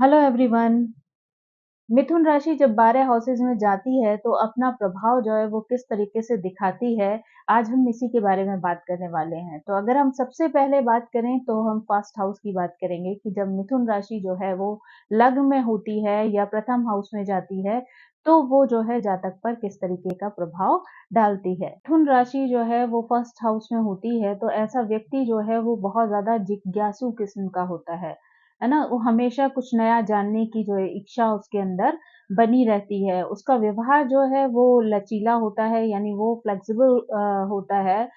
Hello everyone. मिथुन राशि जब 12 houses में जाती है तो अपना प्रभाव जो है वो किस तरीके से दिखाती है, आज हम इसी के बारे में बात करने वाले हैं। तो अगर हम सबसे पहले बात करें तो हम फर्स्ट हाउस की बात करेंगे कि जब मिथुन राशि जो है वो लग्न में होती है या प्रथम हाउस में जाती है तो वो जो है जातक पर किस तरीके का प्रभाव डालती है। मिथुन राशि जो है वो फर्स्ट हाउस में होती है तो ऐसा व्यक्ति जो है वो बहुत ज्यादा जिज्ञासु किस्म का होता है ना? वो हमेशा कुछ नया जानने की जो है इच्छा उसके अंदर बनी रहती है। उसका व्यवहार जो है वो लचीला होता है, यानी वो फ्लेक्सिबल होता है।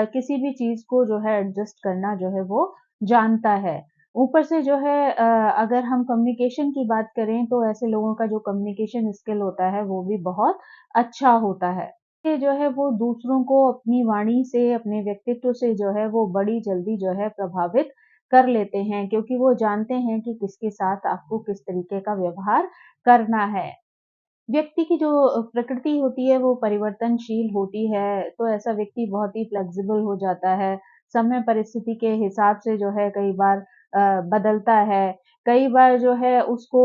किसी भी चीज़ को जो है एडजस्ट करना जो है वो जानता है। ऊपर से जो है अगर हम कम्युनिकेशन की बात करें तो ऐसे लोगों का जो कम्युनिकेशन स्किल होता है वो भी बहुत अच्छा होता है। ये जो है वो दूसरों को अपनी वाणी से, अपने व्यक्तित्व से जो है वो बड़ी जल्दी जो है प्रभावित कर लेते हैं, क्योंकि वो जानते हैं कि किसके साथ आपको किस तरीके का व्यवहार करना है। व्यक्ति की जो प्रकृति होती है वो परिवर्तनशील होती है, तो ऐसा व्यक्ति बहुत ही फ्लेक्सिबल हो जाता है। समय परिस्थिति के हिसाब से जो है कई बार बदलता है। कई बार जो है उसको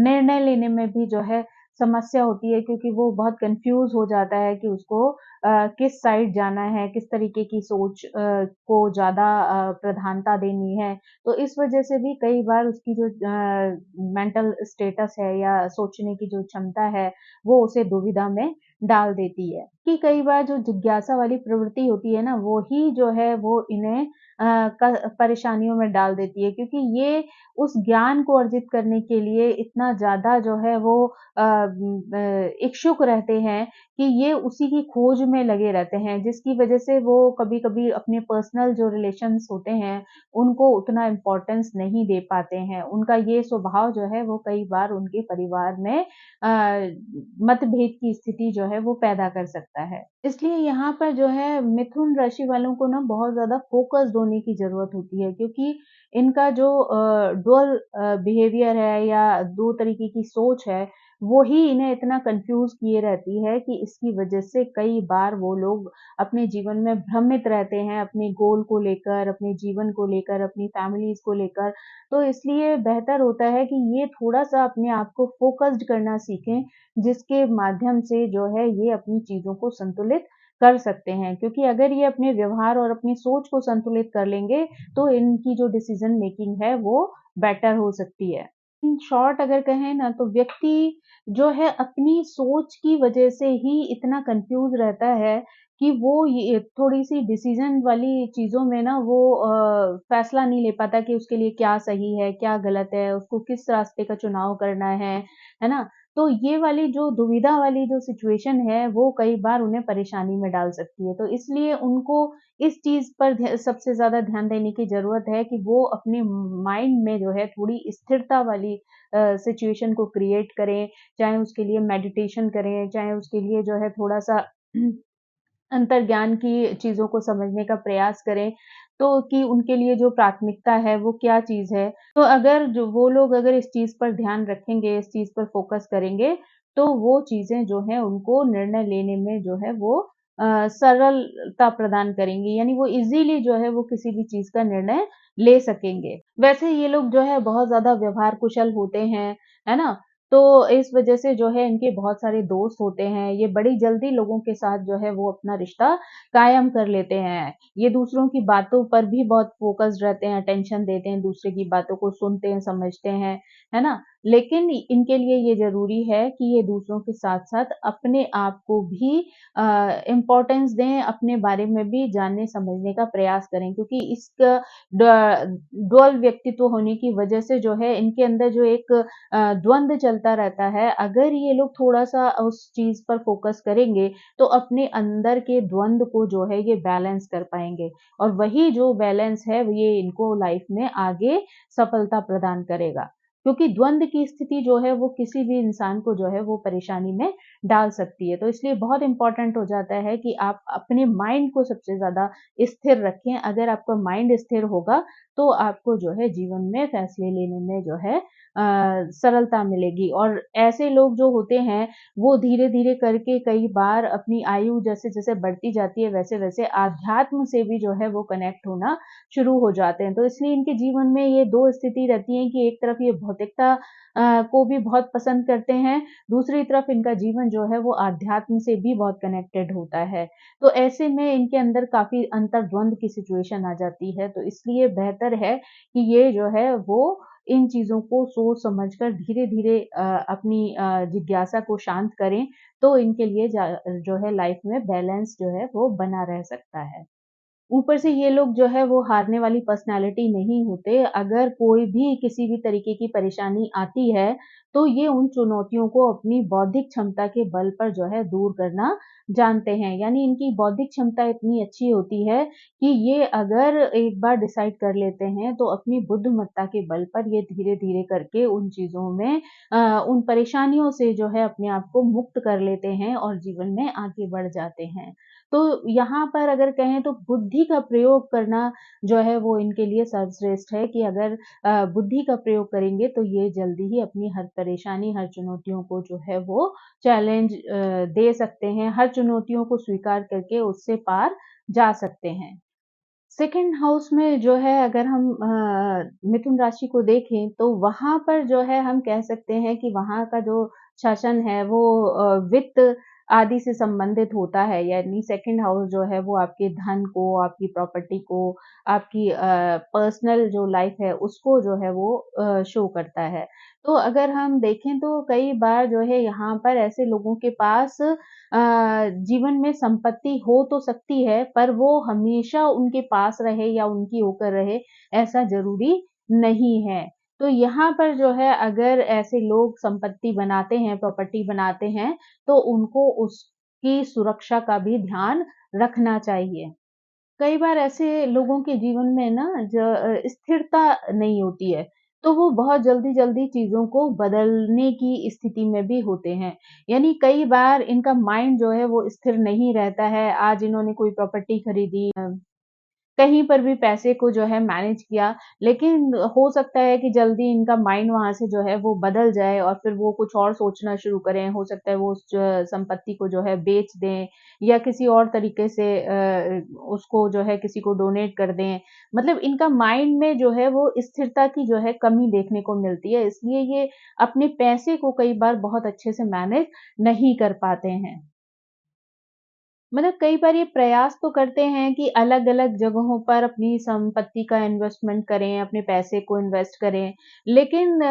निर्णय लेने में भी जो है समस्या होती है, क्योंकि वो बहुत कन्फ्यूज़ हो जाता है कि उसको किस साइड जाना है, किस तरीके की सोच को ज़्यादा प्रधानता देनी है। तो इस वजह से भी कई बार उसकी जो मेंटल स्टेटस है या सोचने की जो क्षमता है, वो उसे दुविधा में डाल देती है। कि कई बार जो जिज्ञासा वाली प्रवृत्ति होती है ना, वो ही जो है वो इन्हें अ, क परेशानियों में डाल देती है, क्योंकि ये उस ज्ञान को अर्जित करने के लिए इतना ज़्यादा जो है वो इच्छुक रहते हैं कि ये उसी की खोज में लगे रहते हैं, जिसकी वजह से वो कभी-कभी अपने पर्सनल जो रिलेशंस होते हैं, उनको उतना इम्पोर्टेंस नहीं दे पाते हैं। उनका ये स्वभाव जो है वो कई बार उनके परिवार में मतभेद की स्थिति जो है वो पैदा कर सकता है। इसलिए यहाँ पर जो है मिथुन राशि वालों को ना बहुत ज़्यादा फ़ोकस्ड होने की ज़रूरत होती है, क्योंकि इनका जो डुअल बिहेवियर है या 2 तरीके की सोच है, वो ही इन्हें इतना कन्फ्यूज़ किए रहती है कि इसकी वजह से कई बार वो लोग अपने जीवन में भ्रमित रहते हैं, अपने गोल को लेकर, अपने जीवन को लेकर, अपनी फैमिलीज़ को लेकर। तो इसलिए बेहतर होता है कि ये थोड़ा-सा अपने आप को फ़ोकस्ड करना सीखें, जिसके माध्यम से जो है ये अपनी चीज़ों को संतुलित कर सकते हैं। क्योंकि अगर ये अपने व्यवहार और अपनी सोच को संतुलित कर लेंगे, तो इनकी जो डिसीज़न मेकिंग है वो बेटर हो सकती है। इन शॉर्ट अगर कहें ना तो व्यक्ति जो है अपनी सोच की वजह से ही इतना कन्फ्यूज़ रहता है कि वो ये थोड़ी-सी डिसीज़न वाली चीज़ों में ना वो फैसला नहीं ले पाता कि उसके लिए क्या सही है, क्या गलत है, उसको किस रास्ते का चुनाव करना है ना? तो ये वाली जो दुविधा वाली जो सिचुएशन है, वो कई बार उन्हें परेशानी में डाल सकती है। तो इसलिए उनको इस चीज़ पर सबसे ज़्यादा ध्यान देने की ज़रूरत है कि वो अपने माइंड में जो है थोड़ी स्थिरता वाली सिचुएशन को क्रिएट करें, चाहे उसके लिए मेडिटेशन करें, चाहे उसके लिए जो है थोड़ा-सा अंतर्ज्ञान की चीज़ों को समझने का प्रयास करें, तो कि उनके लिए जो प्राथमिकता है वो क्या चीज़ है। तो अगर जो वो लोग अगर इस चीज़ पर ध्यान रखेंगे, इस चीज़ पर फ़ोकस करेंगे, तो वो चीज़ें जो हैं उनको निर्णय लेने में जो है वो सरलता प्रदान करेंगी, यानी वो ईज़िली जो है वो किसी भी चीज़ का निर्णय ले सकेंगे। वैसे ये लोग जो है बहुत ज़्यादा व्यवहार कुशल होते हैं, है ना? तो इस वजह से जो है इनके बहुत सारे दोस्त होते हैं, ये बड़ी जल्दी लोगों के साथ जो है वो अपना रिश्ता कायम कर लेते हैं। ये दूसरों की बातों पर भी बहुत फ़ोकस्ड रहते हैं, अटेंशन देते हैं, दूसरे की बातों को सुनते हैं, समझते हैं, है ना? लेकिन इनके लिए ये ज़रूरी है कि ये दूसरों के साथ-साथ अपने आप को भी इम्पोर्टेंस दें, अपने बारे में भी जानने-समझने का प्रयास करें, क्योंकि इसका ड्युअल व्यक्तित्व होने की वजह से जो है इनके अंदर जो एक द्वंद चलता रहता है। अगर ये लोग थोड़ा-सा उस चीज़ पर फ़ोकस करेंगे, तो अपने अंदर के द्वंद को जो है ये बैलेंस कर पाएँगे, और वही जो बैलेंस है ये इनको लाइफ़ में आगे सफलता प्रदान करेगा। क्योंकि द्वंद की स्थिति जो है वो किसी भी इंसान को जो है वो परेशानी में डाल सकती है। तो इसलिए बहुत इम्पोर्टेंट हो जाता है कि आप अपने माइंड को सबसे ज़्यादा स्थिर रखें। अगर आपका माइंड स्थिर होगा, तो आपको जो है जीवन में फैसले लेने में जो है सरलता मिलेगी। और ऐसे लोग जो होते हैं, वो धीरे-धीरे करके कई बार अपनी आयु जैसे-जैसे बढ़ती जाती है, वैसे-वैसे आध्यात्म से भी जो है वो कनेक्ट होना शुरू हो जाते हैं। तो इसलिए इनके जीवन में ये 2 स्थिति रहती है कि एक तरफ ये भौतिकता को भी बहुत पसंद करते हैं, दूसरी तरफ इनका जीवन जो है वो आध्यात्म से भी बहुत कनेक्टेड होता है। तो ऐसे में इनके अंदर काफ़ी अंतर्द्वंद की सिचुएशन आ जाती है। तो इसलिए बेहतर है कि ये जो है वो इन चीज़ों को सोच समझ कर धीरे-धीरे अपनी जिज्ञासा को शांत करें, तो इनके लिए जो है लाइफ में बैलेंस जो है वो बना रह सकता है। ऊपर से ये लोग जो है वो हारने वाली पर्सनैलिटी नहीं होते। अगर कोई भी किसी भी तरीके की परेशानी आती है, तो ये उन चुनौतियों को अपनी बौद्धिक क्षमता के बल पर जो है दूर करना जानते हैं। यानी इनकी बौद्धिक क्षमता इतनी अच्छी होती है कि ये अगर एक बार डिसाइड कर लेते हैं, तो अपनी बुद्धिमत्ता के बल पर ये धीरे-धीरे करके उन चीज़ों में उन परेशानियों से जो है अपने आप को मुक्त कर लेते हैं और जीवन में आगे बढ़ जाते हैं। तो यहाँ पर अगर कहें तो बुद्धि का प्रयोग करना जो है वो इनके लिए सर्वश्रेष्ठ है कि अगर बुद्धि का प्रयोग करेंगे तो ये जल्दी ही अपनी हर परेशानी, हर चुनौतियों को जो है वो चैलेंज दे सकते हैं, हर चुनौतियों को स्वीकार करके उससे पार जा सकते हैं। सेकंड हाउस में जो है अगर हम मिथुन राशि को देखें तो वहाँ पर जो है हम कह सकते हैं कि वहाँ का जो शासन है वो वित्त आदि से संबंधित होता है। यानी सेकंड हाउस जो है वो आपके धन को, आपकी प्रॉपर्टी को, आपकी पर्सनल जो लाइफ है उसको जो है वो शो करता है। तो अगर हम देखें तो कई बार जो है यहाँ पर ऐसे लोगों के पास जीवन में संपत्ति हो तो सकती है, पर वो हमेशा उनके पास रहे या उनकी होकर रहे, ऐसा ज़रूरी नहीं है। तो यहाँ पर जो है अगर ऐसे लोग संपत्ति बनाते हैं, प्रॉपर्टी बनाते हैं, तो उनको उसकी सुरक्षा का भी ध्यान रखना चाहिए। कई बार ऐसे लोगों के जीवन में ना स्थिरता नहीं होती है, तो वो बहुत जल्दी-जल्दी चीज़ों को बदलने की स्थिति में भी होते हैं। यानी कई बार इनका माइंड जो है वो स्थिर नहीं रहता है, आज इन्होंने कोई प्रॉपर्टी खरीदी कहीं पर भी पैसे को जो है मैनेज किया, लेकिन हो सकता है कि जल्दी इनका माइंड वहाँ से जो है वो बदल जाए और फिर वो कुछ और सोचना शुरू करें। हो सकता है वो उस संपत्ति को जो है बेच दें या किसी और तरीके से उसको जो है किसी को डोनेट कर दें। मतलब इनका माइंड में जो है वो स्थिरता की जो है कमी देखने को मिलती है, इसलिए ये अपने पैसे को कई बार बहुत अच्छे से मैनेज नहीं कर पाते हैं। मतलब कई बार ये प्रयास तो करते हैं कि अलग-अलग जगहों पर अपनी संपत्ति का इन्वेस्टमेंट करें, अपने पैसे को इन्वेस्ट करें, लेकिन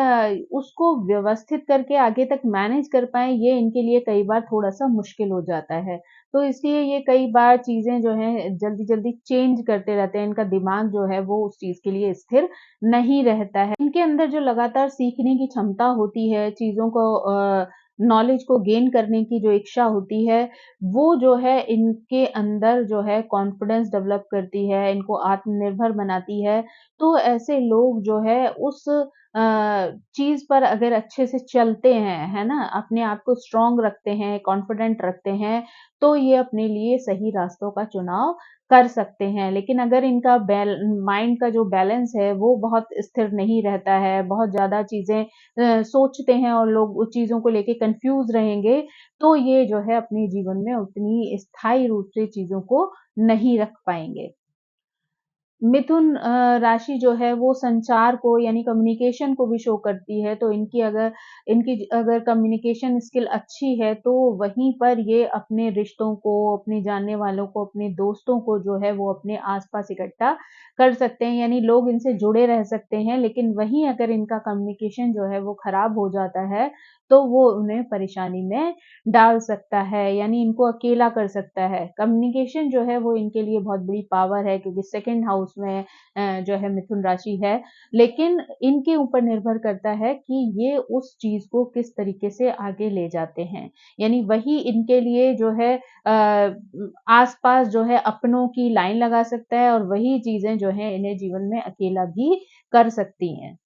उसको व्यवस्थित करके आगे तक मैनेज कर पाएँ, ये इनके लिए कई बार थोड़ा-सा मुश्किल हो जाता है। तो इसलिए ये कई बार चीज़ें जो हैं जल्दी-जल्दी चेंज करते रहते हैं, इनका दिमाग जो है वो उस चीज़ के लिए स्थिर नहीं रहता है। इनके अंदर जो लगातार सीखने की क्षमता होती है, चीज़ों को नॉलेज को गेन करने की जो इच्छा होती है, वो जो है इनके अंदर जो है कॉन्फिडेंस डेवलप करती है, इनको आत्मनिर्भर बनाती है। तो ऐसे लोग जो है उस चीज़ पर अगर अच्छे से चलते हैं, है ना? अपने आप को स्ट्रॉन्ग रखते हैं, कॉन्फिडेंट रखते हैं, तो ये अपने लिए सही रास्तों का चुनाव कर सकते हैं। लेकिन अगर इनका माइंड का जो बैलेंस है, वो बहुत स्थिर नहीं रहता है, बहुत ज़्यादा चीज़ें सोचते हैं और लोग उस चीज़ों को लेके कन्फ्यूज़ रहेंगे, तो ये जो है अपने जीवन में उतनी स्थायी रूप से चीज़ों को नहीं रख पाएँगे। मिथुन राशि जो है वो संचार को यानी कम्युनिकेशन को भी शो करती है, तो इनकी अगर कम्युनिकेशन स्किल अच्छी है, तो वहीं पर ये अपने रिश्तों को, अपने जानने वालों को, अपने दोस्तों को जो है वो अपने आस-पास इकट्ठा कर सकते हैं, यानी लोग इनसे जुड़े रह सकते हैं। लेकिन वहीं अगर इनका कम्युनिकेशन जो है वो खराब हो जाता है, तो वो उन्हें परेशानी में डाल सकता है, यानी इनको अकेला कर सकता है। कम्युनिकेशन जो है वो इनके लिए बहुत बड़ी पावर है क्योंकि सेकंड हाउस में जो है मिथुन राशि है। लेकिन इनके ऊपर निर्भर करता है कि ये उस चीज़ को किस तरीके से आगे ले जाते हैं। यानी वही इनके लिए जो है आस-पास जो है अपनों की लाइन लगा सकता है और वही चीज़ें जो हैं इन्हें जीवन में अकेला भी कर सकती हैं।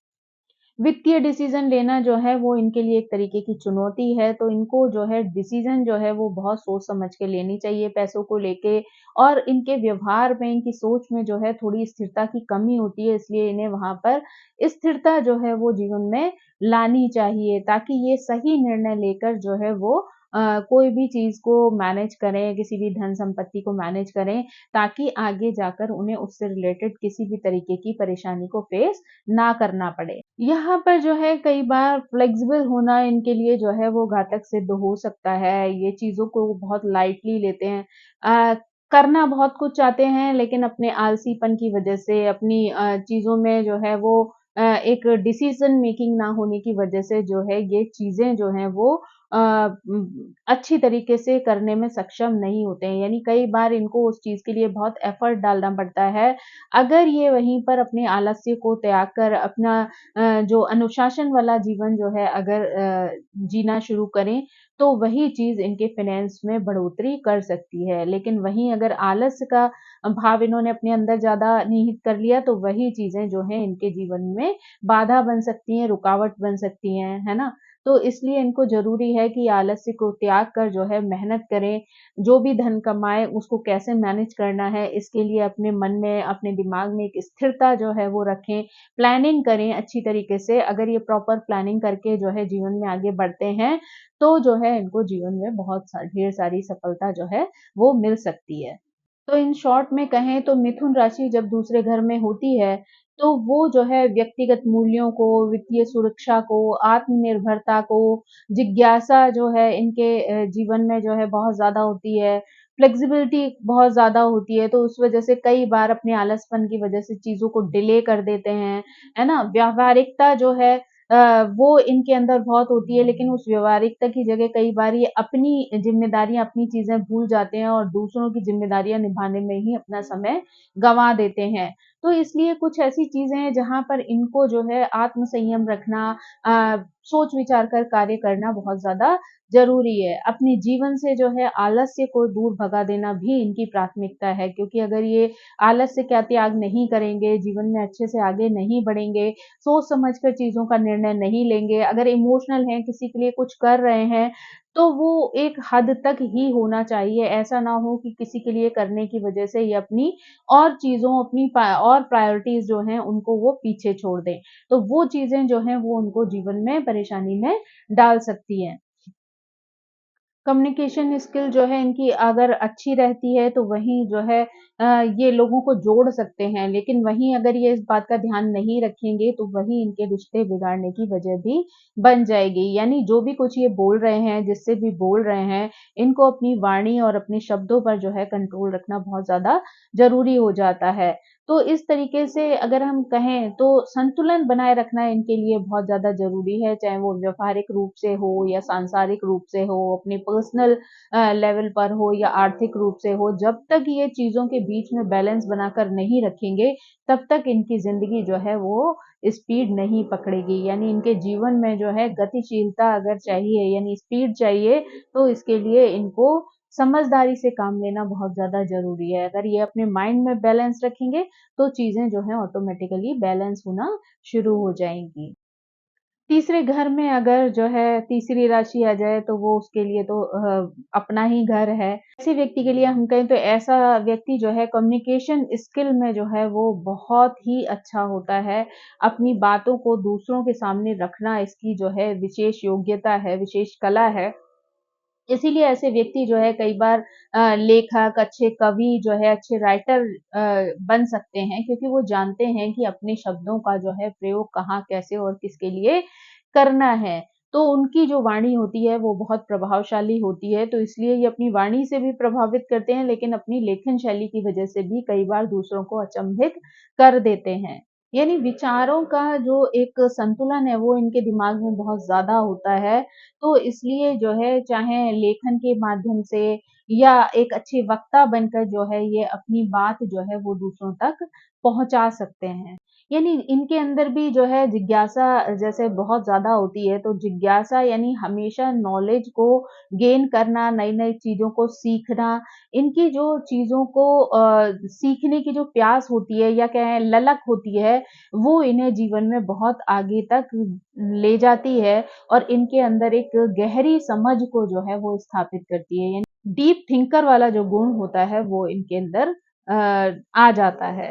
वित्तीय डिसीज़न लेना जो है वो इनके लिए एक तरीके की चुनौती है, तो इनको जो है डिसीज़न जो है वो बहुत सोच समझ के लेनी चाहिए पैसों को लेके और इनके व्यवहार में, इनकी सोच में जो है थोड़ी स्थिरता की कमी होती है, इसलिए इन्हें वहाँ पर स्थिरता जो है वो जीवन में लानी चाहिए ताकि ये सही निर्णय लेकर जो है वो कोई भी चीज़ को मैनेज करें, किसी भी धन संपत्ति को मैनेज करें, ताकि आगे जाकर उन्हें उससे रिलेटेड किसी भी तरीके की परेशानी को फेस ना करना पड़े। यहाँ पर जो है कई बार फ्लेक्सिबल होना इनके लिए जो है वो घातक सिद्ध हो सकता है। ये चीज़ों को बहुत लाइटली लेते हैं। अ, करना बहुत कुछ चाहते हैं लेकिन अपने आलसीपन की वज़ह से अपनी चीज़ों में जो है वो एक डिसीज़न मेकिंग ना होने की वज़ह से जो है ये चीज़ें जो हैं वो अ, अच्छी तरीके से करने में सक्षम नहीं होते हैं। यानी कई बार इनको उस चीज़ के लिए बहुत एफ़र्ट डालना पड़ता है। अगर ये वहीं पर अपने आलस्य को त्याग कर अपना जो अनुशासन वाला जीवन जो है अगर जीना शुरू करें, तो वही चीज़ इनके फ़ाइनेंस में बढ़ोतरी कर सकती है। लेकिन वहीं अगर आलस्य का भाव इन्होंने अपने अंदर ज़्यादा निहित कर लिया, तो वही चीज़ें जो हैं इनके जीवन में बाधा बन सकती हैं, रुकावट बन सकती हैं, है ना? तो इसलिए इनको ज़रूरी है कि आलस्य को त्याग कर जो है मेहनत करें, जो भी धन कमाएँ उसको कैसे मैनेज करना है, इसके लिए अपने मन में, अपने दिमाग में एक स्थिरता जो है वो रखें। प्लानिंग करें अच्छी तरीके से, अगर ये प्रॉपर प्लानिंग करके जो है जीवन में आगे बढ़ते हैं, तो जो है इनको जीवन में बहुत ढेर सारी सफलता जो है वो मिल सकती है। तो इन शॉर्ट में कहें तो मिथुन राशि जब दूसरे घर में होती है, तो वो जो है व्यक्तिगत मूल्यों को, वित्तीय सुरक्षा को, आत्मनिर्भरता को, जिज्ञासा जो है इनके जीवन में जो है बहुत ज़्यादा होती है, फ्लेक्सिबिलिटी बहुत ज़्यादा होती है, तो उस वजह से कई बार अपने आलसपन की वजह से चीज़ों को डिले कर देते हैं, है ना? व्यावहारिकता जो है वो इनके अंदर बहुत होती है, लेकिन उस व्यावहारिकता की जगह कई बार ये अपनी ज़िम्मेदारियाँ, अपनी चीज़ें भूल जाते हैं और दूसरों की ज़िम्मेदारियाँ निभाने में ही अपना समय गँवा देते हैं। तो इसलिए कुछ ऐसी चीज़ें हैं जहाँ पर इनको जो है आत्म संयम रखना सोच विचार कर कार्य करना बहुत ज़्यादा ज़रूरी है। अपने जीवन से जो है आलस्य को दूर भगा देना भी इनकी प्राथमिकता है क्योंकि अगर ये आलस्य का त्याग नहीं करेंगे, जीवन में अच्छे से आगे नहीं बढ़ेंगे, सोच समझ कर चीज़ों का निर्णय नहीं लेंगे, अगर इमोशनल हैं, किसी के लिए कुछ कर रहे हैं, तो वो एक हद तक ही होना चाहिए। ऐसा ना हो कि किसी के लिए करने की वजह से ये अपनी और चीज़ों अपनी और प्रायोरिटीज़ जो हैं उनको वो पीछे छोड़ दें। तो वो चीज़ें जो हैं वो उनको जीवन में परेशानी में डाल सकती हैं। कम्युनिकेशन स्किल जो है इनकी अगर अच्छी रहती है तो वहीं जो है ये लोगों को जोड़ सकते हैं, लेकिन वहीं अगर ये इस बात का ध्यान नहीं रखेंगे तो वही इनके रिश्ते बिगाड़ने की वजह भी बन जाएगी। यानी जो भी कुछ ये बोल रहे हैं, जिससे भी बोल रहे हैं, इनको अपनी वाणी और अपने शब्दों पर जो है कंट्रोल रखना बहुत ज़्यादा ज़रूरी हो जाता है। तो इस तरीके से अगर हम कहें तो संतुलन बनाए रखना इनके लिए बहुत ज़्यादा ज़रूरी है, चाहे वो व्यावहारिक रूप से हो या सांसारिक रूप से हो, अपने पर्सनल लेवल पर हो या आर्थिक रूप से हो। जब तक ये चीज़ों के बीच में बैलेंस बनाकर नहीं रखेंगे, तब तक इनकी ज़िंदगी जो है वो स्पीड नहीं पकड़ेगी। यानी इनके जीवन में जो है गतिशीलता अगर चाहिए यानी स्पीड चाहिए, तो इसके लिए इनको समझदारी से काम लेना बहुत ज़्यादा ज़रूरी है। अगर ये अपने माइंड में बैलेंस रखेंगे, तो चीज़ें जो हैं ऑटोमेटिकली बैलेंस होना शुरू हो जाएँगी। तीसरे घर में अगर जो है तीसरी राशि आ जाए तो वो उसके लिए तो अपना ही घर है। ऐसे व्यक्ति के लिए हम कहें तो ऐसा व्यक्ति जो है कम्युनिकेशन स्किल में जो है वो बहुत ही अच्छा होता है। अपनी बातों को दूसरों के सामने रखना इसकी जो है विशेष योग्यता है, विशेष कला है। इसीलिए ऐसे व्यक्ति जो है कई बार लेखक, अच्छे कवि जो है, अच्छे राइटर बन सकते हैं क्योंकि वो जानते हैं कि अपने शब्दों का जो है प्रयोग कहाँ, कैसे और किसके लिए करना है। तो उनकी जो वाणी होती है वो बहुत प्रभावशाली होती है, तो इसलिए ये अपनी वाणी से भी प्रभावित करते हैं लेकिन अपनी लेखन शैली की वजह से भी कई बार दूसरों को अचंभित कर देते हैं। यानी विचारों का जो एक संतुलन है वो इनके दिमाग में बहुत ज़्यादा होता है तो इसलिए जो है चाहे लेखन के माध्यम से या एक अच्छे वक्ता बनकर जो है ये अपनी बात जो है वो दूसरों तक पहुँचा सकते हैं। यानी इनके अंदर भी जो है जिज्ञासा जैसे बहुत ज़्यादा होती है, तो जिज्ञासा यानी हमेशा नॉलेज को गेन करना, नई-नई चीज़ों को सीखना, इनकी जो चीज़ों को सीखने की जो प्यास होती है या कहें ललक होती है, वो इन्हें जीवन में बहुत आगे तक ले जाती है और इनके अंदर एक गहरी समझ को जो है वो स्थापित करती है। यानी डीप थिंकर वाला जो गुण होता है, वो इनके अंदर आ जाता है।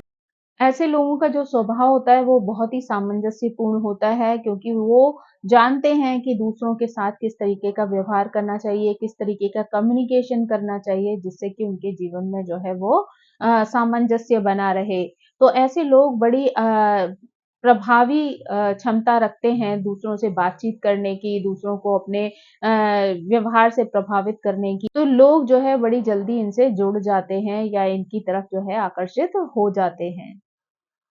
ऐसे लोगों का जो स्वभाव होता है वो बहुत ही सामंजस्यपूर्ण होता है क्योंकि वो जानते हैं कि दूसरों के साथ किस तरीके का व्यवहार करना चाहिए, किस तरीके का कम्युनिकेशन करना चाहिए जिससे कि उनके जीवन में जो है वो सामंजस्य बना रहे। तो ऐसे लोग बड़ी प्रभावी क्षमता रखते हैं दूसरों से बातचीत करने की, दूसरों को अपने व्यवहार से प्रभावित करने की। तो लोग जो है बड़ी जल्दी इनसे जुड़ जाते हैं या इनकी तरफ जो है आकर्षित हो जाते हैं।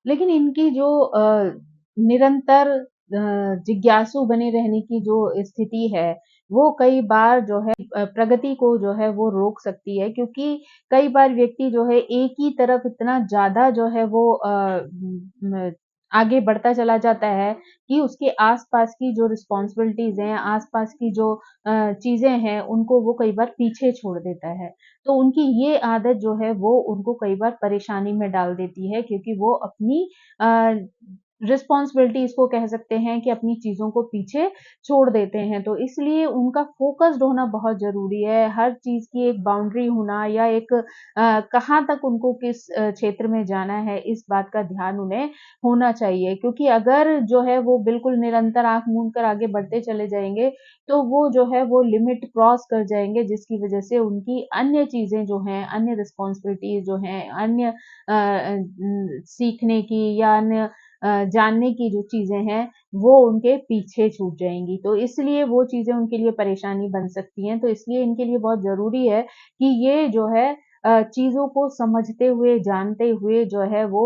लेकिन इनकी जो निरंतर जिज्ञासु बने रहने की जो स्थिति है, वो कई बार जो है प्रगति को जो है वो रोक सकती है क्योंकि कई बार व्यक्ति जो है एक ही तरफ इतना ज़्यादा जो है वो आगे बढ़ता चला जाता है कि उसके आस-पास की जो रिस्पॉन्सिबिलिटीज़ हैं, आस-पास की जो चीज़ें हैं, उनको वो कई बार पीछे छोड़ देता है। तो उनकी ये आदत जो है वो उनको कई बार परेशानी में डाल देती है क्योंकि वो अपनी अ, रिस्पॉन्सिबिलिटीज़ को कह सकते हैं कि अपनी चीज़ों को पीछे छोड़ देते हैं। तो इसलिए उनका फ़ोकस्ड होना बहुत ज़रूरी है। हर चीज़ की एक बाउंड्री होना या एक कहाँ तक उनको किस क्षेत्र में जाना है, इस बात का ध्यान उन्हें होना चाहिए। क्योंकि अगर जो है वो बिल्कुल निरंतर आँख मूंद कर आगे बढ़ते चले जाएँगे, तो वो जो है वो लिमिट क्रॉस कर जाएँगे जिसकी वज़ह से उनकी अन्य चीज़ें जो हैं, अन्य रिस्पॉन्सिबिलिटीज़ जो हैं, अन्य सीखने की या अन्य जानने की जो चीज़ें हैं, वो उनके पीछे छूट जाएँगी। तो इसलिए वो चीज़ें उनके लिए परेशानी बन सकती हैं। तो इसलिए इनके लिए बहुत ज़रूरी है कि ये जो है चीज़ों को समझते हुए, जानते हुए जो है वो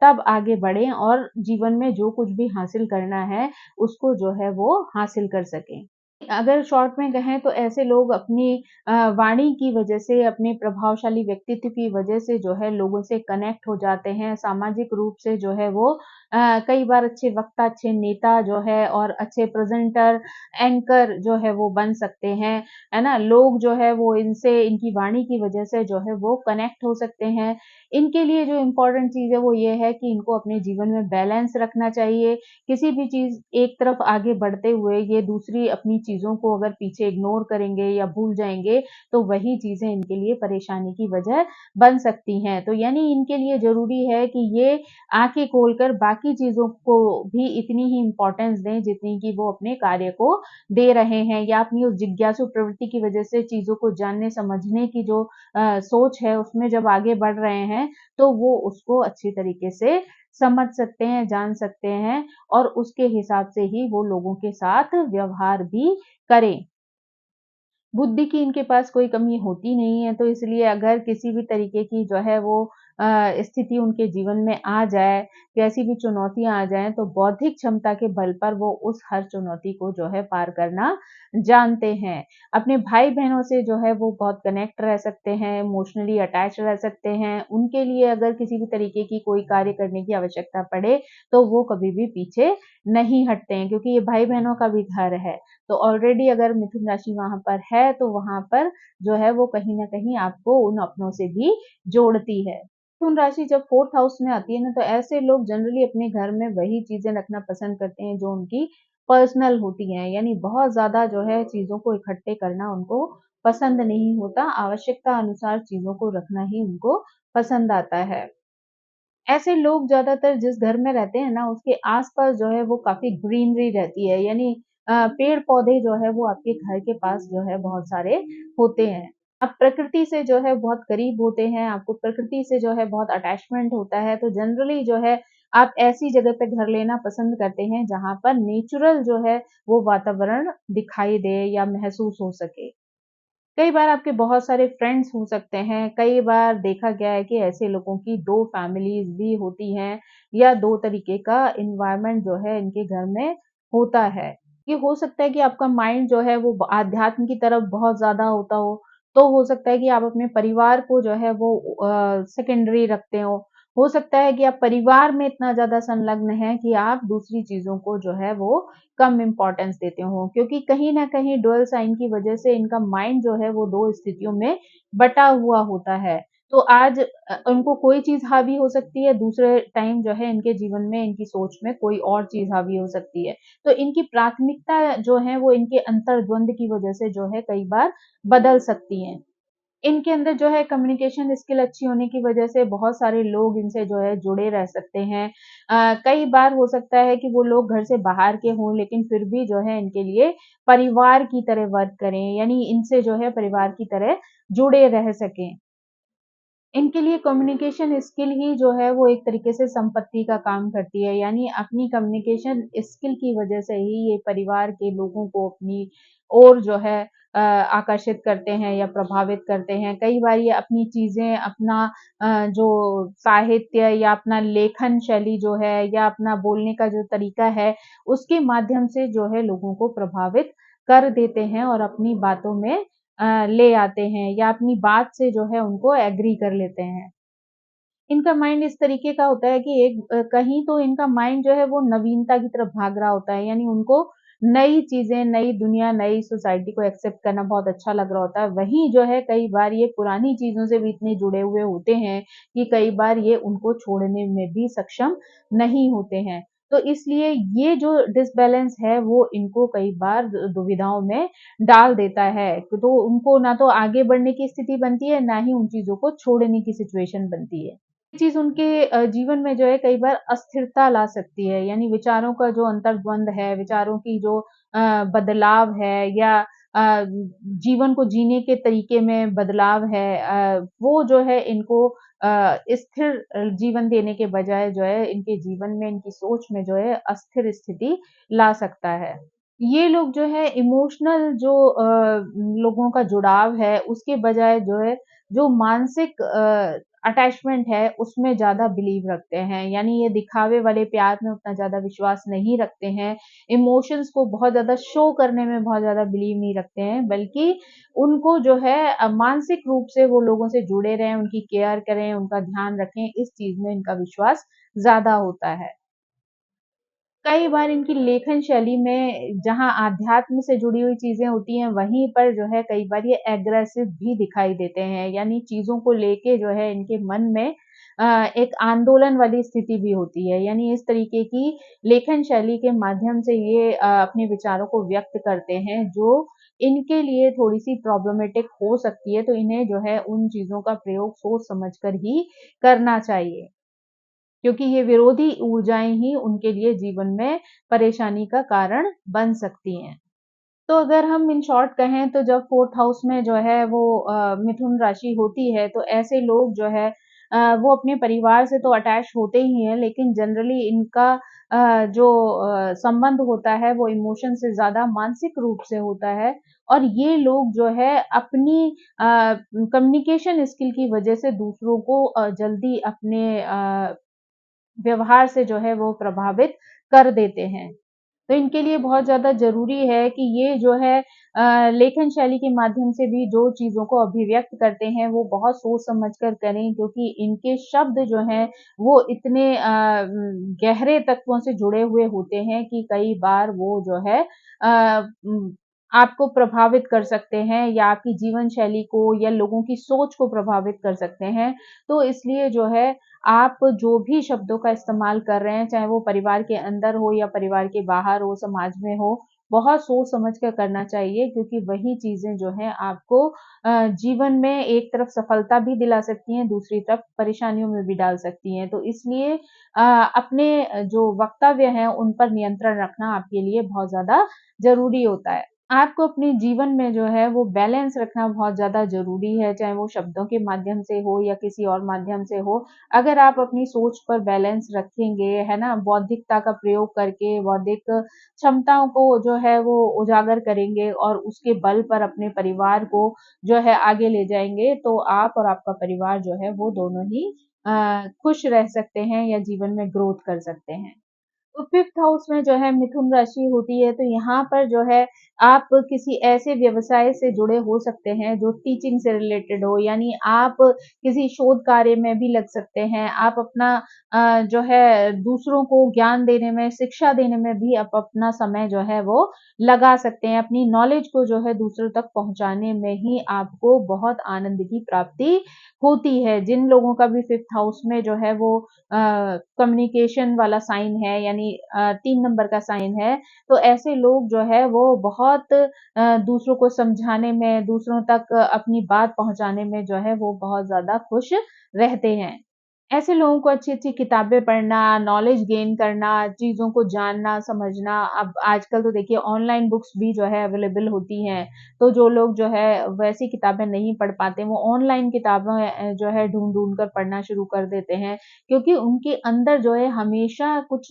तब आगे बढ़ें और जीवन में जो कुछ भी हासिल करना है, उसको जो है वो हासिल कर सकें। अगर शॉर्ट में कहें तो ऐसे लोग अपनी वाणी की वजह से, अपने प्रभावशाली व्यक्तित्व की वजह से जो है लोगों से कनेक्ट हो जाते हैं। सामाजिक रूप से जो है वो कई बार अच्छे वक्ता, अच्छे नेता जो है और अच्छे प्रेज़ेंटर, एंकर जो है वो बन सकते हैं, है ना? लोग जो है वो इनसे इनकी वाणी की वजह से जो है वो कनेक्ट हो सकते हैं। इनके लिए जो इम्पोर्टेंट चीज़ है वो ये है कि इनको अपने जीवन में बैलेंस रखना चाहिए। किसी भी चीज़ एक तरफ आगे बढ़ते हुए ये दूसरी अपनी चीज़ों को अगर पीछे इग्नोर करेंगे या भूल जाएँगे, तो वही चीज़ें इनके लिए परेशानी की वजह बन सकती हैं। तो यानी इनके लिए ज़रूरी है कि ये आँखें खोलकर बाकी चीज़ों को भी इतनी ही इम्पोर्टेंस दें, जितनी कि वो अपने कार्य को दे रहे हैं या अपनी उस जिज्ञासु प्रवृत्ति की वजह से चीज़ों को जानने समझने की जो सोच है, उसमें जब आगे बढ़ रहे हैं, तो वो उसको अच्छी तरीके से समझ सकते हैं, जान सकते हैं और उसके हिसाब से ही वो लोगों के साथ व्यवहार भी करें। बुद्धि की इनके पास कोई कमी होती नहीं है, तो इसलिए अगर किसी भी तरीके की जो है वो स्थिति उनके जीवन में आ जाए, कैसी भी चुनौतियाँ आ जाएँ, तो बौद्धिक क्षमता के बल पर वो उस हर चुनौती को जो है पार करना जानते हैं। अपने भाई-बहनों से जो है वो बहुत कनेक्ट रह सकते हैं, इमोशनली अटैच रह सकते हैं। उनके लिए अगर किसी भी तरीके की कोई कार्य करने की आवश्यकता पड़े, तो वो कभी भी पीछे नहीं हटते हैं क्योंकि ये भाई-बहनों का भी घर है। तो ऑलरेडी अगर मिथुन राशि वहाँ पर है, तो वहाँ पर जो है वो कहीं न कहीं आपको उन अपनों से भी जोड़ती है। मिथुन राशि जब 4th हाउस में आती है ना, तो ऐसे लोग जनरली अपने घर में वही चीज़ें रखना पसंद करते हैं जो उनकी पर्सनल होती हैं। यानी बहुत ज़्यादा जो है चीज़ों को इकट्ठे करना उनको पसंद नहीं होता, आवश्यकता अनुसार चीज़ों को रखना ही उनको पसंद आता है। ऐसे लोग ज़्यादातर जिस घर में रहते हैं ना, उसके आस-पास जो है वो काफ़ी ग्रीनरी रहती है, यानी पेड़-पौधे जो है वो आपके घर के पास जो है बहुत सारे होते हैं। आप प्रकृति से जो है बहुत करीब होते हैं, आपको प्रकृति से जो है बहुत अटैचमेंट होता है, तो जनरली जो है आप ऐसी जगह पे घर लेना पसंद करते हैं, जहाँ पर नेचुरल जो है वो वातावरण दिखाई दे या महसूस हो सके। कई बार आपके बहुत सारे फ्रेंड्स हो सकते हैं, कई बार देखा गया है कि ऐसे लोगों की 2 फैमिलीज़ भी होती हैं या 2 तरीके का एनवायरनमेंट जो है इनके घर में होता है। ये हो सकता है कि आपका माइंड जो है वो आध्यात्म की तरफ बहुत ज़्यादा होता हो, तो हो सकता है कि आप अपने परिवार को जो है वो सेकेंडरी रखते हो हो सकता है कि आप परिवार में इतना ज़्यादा संलग्न हैं कि आप दूसरी चीज़ों को जो है वो कम इम्पोर्टेंस देते हो, क्योंकि कहीं न कहीं डुअल साइन की वज़ह से इनका माइंड जो है वो 2 स्थितियों में बँटा हुआ होता है। तो आज उनको कोई चीज़ हावी हो सकती है, दूसरे टाइम जो है इनके जीवन में, इनकी सोच में कोई और चीज़ हावी हो सकती है। तो इनकी प्राथमिकता जो है वो इनके अंतर्द्वंद की वज़ह से जो है कई बार बदल सकती हैं। इनके अंदर जो है कम्युनिकेशन स्किल अच्छी होने की वजह से बहुत सारे लोग इनसे जो है जुड़े रह सकते हैं। कई बार हो सकता है कि वो लोग घर से बाहर के हों, लेकिन फिर भी जो है इनके लिए परिवार की तरह वर्क करें, यानी इनसे जो है परिवार की तरह जुड़े रह सकें। इनके लिए कम्युनिकेशन स्किल ही जो है वो एक तरीके से संपत्ति का काम करती है, यानी अपनी कम्युनिकेशन स्किल की वजह से ही ये परिवार के लोगों को अपनी ओर जो है आकर्षित करते हैं या प्रभावित करते हैं। कई बार ये अपनी चीज़ें, अपना जो साहित्य या अपना लेखन शैली जो है या अपना बोलने का जो तरीका है, उसके माध्यम से जो है लोगों को प्रभावित कर देते हैं और अपनी बातों में ले आते हैं या अपनी बात से जो है उनको एग्री कर लेते हैं। इनका माइंड इस तरीके का होता है कि कहीं तो इनका माइंड जो है वो नवीनता की तरफ भाग रहा होता है, यानी उनको नई चीज़ें, नई दुनिया, नई सोसाइटी को एक्सेप्ट करना बहुत अच्छा लग रहा होता है। वहीं जो है कई बार ये पुरानी चीज़ों से भी इतने जुड़े हुए होते हैं कि कई बार ये उनको छोड़ने में भी सक्षम नहीं होते हैं। तो इसलिए ये जो डिसबैलेंस है वो इनको कई बार दुविधाओं में डाल देता है। तो उनको ना तो आगे बढ़ने की स्थिति बनती है, ना ही उन चीज़ों को छोड़ने की सिचुएशन बनती है। ये चीज़ उनके जीवन में जो है कई बार अस्थिरता ला सकती है, यानी विचारों का जो अंतर्द्वंद है, विचारों की जो बदलाव है या जीवन को जीने के तरीके में बदलाव है, वो जो है इनको स्थिर जीवन देने के बजाय जो है इनके जीवन में, इनकी सोच में जो है अस्थिर स्थिति ला सकता है। ये लोग जो है इमोशनल जो लोगों का जुड़ाव है, उसके बजाय जो है जो मानसिक अटैचमेंट है, उसमें ज़्यादा बिलीव रखते हैं। यानी ये दिखावे वाले प्यार में उतना ज़्यादा विश्वास नहीं रखते हैं। इमोशंस को बहुत ज़्यादा शो करने में बहुत ज़्यादा बिलीव नहीं रखते हैं, बल्कि उनको जो है मानसिक रूप से वो लोगों से जुड़े रहें, उनकी केयर करें, उनका ध्यान रखें, इस चीज़ में इनका विश्वास ज़्यादा होता है। कई बार इनकी लेखन शैली में जहाँ आध्यात्म से जुड़ी हुई चीज़ें होती हैं, वहीं पर जो है कई बार ये एग्रेसिव भी दिखाई देते हैं। यानी चीज़ों को लेके जो है इनके मन में एक आंदोलन वाली स्थिति भी होती है। यानी इस तरीके की लेखन शैली के माध्यम से ये अपने विचारों को व्यक्त करते हैं, जो इनके लिए थोड़ी-सी प्रॉब्लमैटिक हो सकती है, तो इन्हें जो है उन चीज़ों का प्रयोग सोच समझ कर ही करना चाहिए। क्योंकि ये विरोधी ऊर्जाएँ ही उनके लिए जीवन में परेशानी का कारण बन सकती हैं। तो अगर हम इन शॉर्ट कहें तो जब 4th हाउस में जो है वो मिथुन राशि होती है, तो ऐसे लोग जो है वो अपने परिवार से तो अटैच होते ही हैं, लेकिन जनरली इनका जो संबंध होता है वो इमोशन से ज़्यादा मानसिक रूप से होता है और ये लोग जो है अपनी कम्युनिकेशन स्किल की वजह से दूसरों को जल्दी अपने व्यवहार से जो है वो प्रभावित कर देते हैं। तो इनके लिए बहुत ज़्यादा ज़रूरी है कि ये जो है लेखन शैली के माध्यम से भी जो चीज़ों को अभिव्यक्त करते हैं, वो बहुत सोच समझ कर करें क्योंकि इनके शब्द जो हैं, वो इतने गहरे तत्वों से जुड़े हुए होते हैं कि कई बार वो जो है आपको प्रभावित कर सकते हैं या आपकी जीवन शैली को या लोगों की सोच को प्रभावित कर सकते हैं। तो इसलिए जो है आप जो भी शब्दों का इस्तेमाल कर रहे हैं, चाहे वो परिवार के अंदर हो या परिवार के बाहर हो, समाज में हो, बहुत सोच समझ कर करना चाहिए क्योंकि वही चीज़ें जो हैं आपको जीवन में एक तरफ सफलता भी दिला सकती हैं, दूसरी तरफ परेशानियों में भी डाल सकती हैं। तो इसलिए अपने जो वक्तव्य हैं, उन पर नियंत्रण रखना आपके लिए बहुत ज़्यादा ज़रूरी होता है। आपको अपने जीवन में जो है वो बैलेंस रखना बहुत ज़्यादा ज़रूरी है, चाहे वो शब्दों के माध्यम से हो या किसी और माध्यम से हो। अगर आप अपनी सोच पर बैलेंस रखेंगे, है ना? बौद्धिकता का प्रयोग करके बौद्धिक क्षमताओं को जो है वो उजागर करेंगे और उसके बल पर अपने परिवार को जो है आगे ले जाएँगे, तो आप और आपका परिवार जो है वो दोनों ही खुश रह सकते हैं या जीवन में ग्रोथ कर सकते हैं। तो 5th हाउस में जो है मिथुन राशि होती है, तो यहाँ पर जो है आप किसी ऐसे व्यवसाय से जुड़े हो सकते हैं जो टीचिंग से रिलेटेड हो, यानी आप किसी शोध कार्य में भी लग सकते हैं। आप अपना जो है दूसरों को ज्ञान देने में, शिक्षा देने में भी आप अपना समय जो है वो लगा सकते हैं। अपनी नॉलेज को जो है दूसरों तक पहुँचाने में ही आपको बहुत आनंद की प्राप्ति होती है। जिन लोगों का भी 5th हाउस में जो है वो कम्युनिकेशन वाला साइन है, यानी 3 नंबर का साइन है, तो ऐसे लोग जो है वो बहुत दूसरों को समझाने में, दूसरों तक अपनी बात पहुँचाने में जो है वो बहुत ज़्यादा खुश रहते हैं। ऐसे लोगों को अच्छी-अच्छी किताबें पढ़ना, नॉलेज गेन करना, चीज़ों को जानना, समझना, अब आजकल तो देखिए ऑनलाइन बुक्स भी जो है अवेलेबल होती हैं, तो जो लोग जो है वैसी किताबें नहीं पढ़ पाते, वो ऑनलाइन किताबें जो है ढूँढ-ढूँढ कर पढ़ना शुरू कर देते हैं, क्योंकि उनके अंदर जो है हमेशा कुछ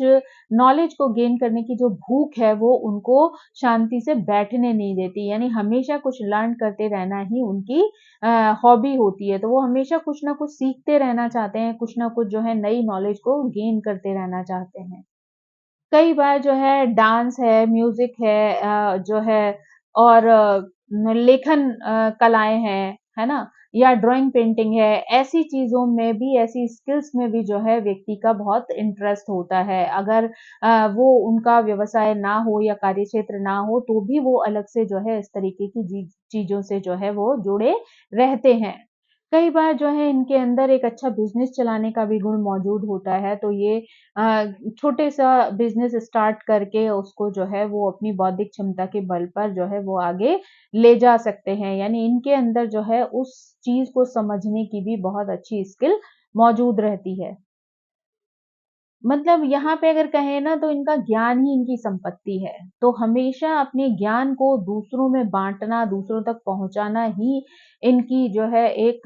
नॉलेज को गेन करने की जो भूख है, वो उनको शांति से बैठने नहीं देती, यानी हमेशा कुछ लर्न करते रहना ही उनकी हॉबी होती है, तो वो हमेशा कुछ ना कुछ सीखते रहना चाहते हैं, कुछ ना कुछ जो है नई नॉलेज को गेन करते रहना चाहते हैं। कई बार जो है डांस है, म्यूज़िक है जो है और लेखन कलाएँ हैं, है ना? या ड्राइंग पेंटिंग है, ऐसी चीज़ों में भी, ऐसी स्किल्स में भी जो है व्यक्ति का बहुत इंटरेस्ट होता है। अगर वो उनका व्यवसाय ना हो या कार्यक्षेत्र ना हो, तो भी वो अलग से जो है इस तरीके की चीज़ों से जो है वो जुड़े रहते हैं। कई बार जो है इनके अंदर एक अच्छा बिज़नेस चलाने का भी गुण मौजूद होता है, तो ये छोटे-सा बिज़नेस स्टार्ट करके उसको जो है वो अपनी बौद्धिक क्षमता के बल पर जो है वो आगे ले जा सकते हैं। यानी इनके अंदर जो है उस चीज़ को समझने की भी बहुत अच्छी स्किल मौजूद रहती है। मतलब यहाँ पे अगर कहें ना तो इनका ज्ञान ही इनकी संपत्ति है। तो हमेशा अपने ज्ञान को दूसरों में बाँटना, दूसरों तक पहुँचाना ही इनकी जो है एक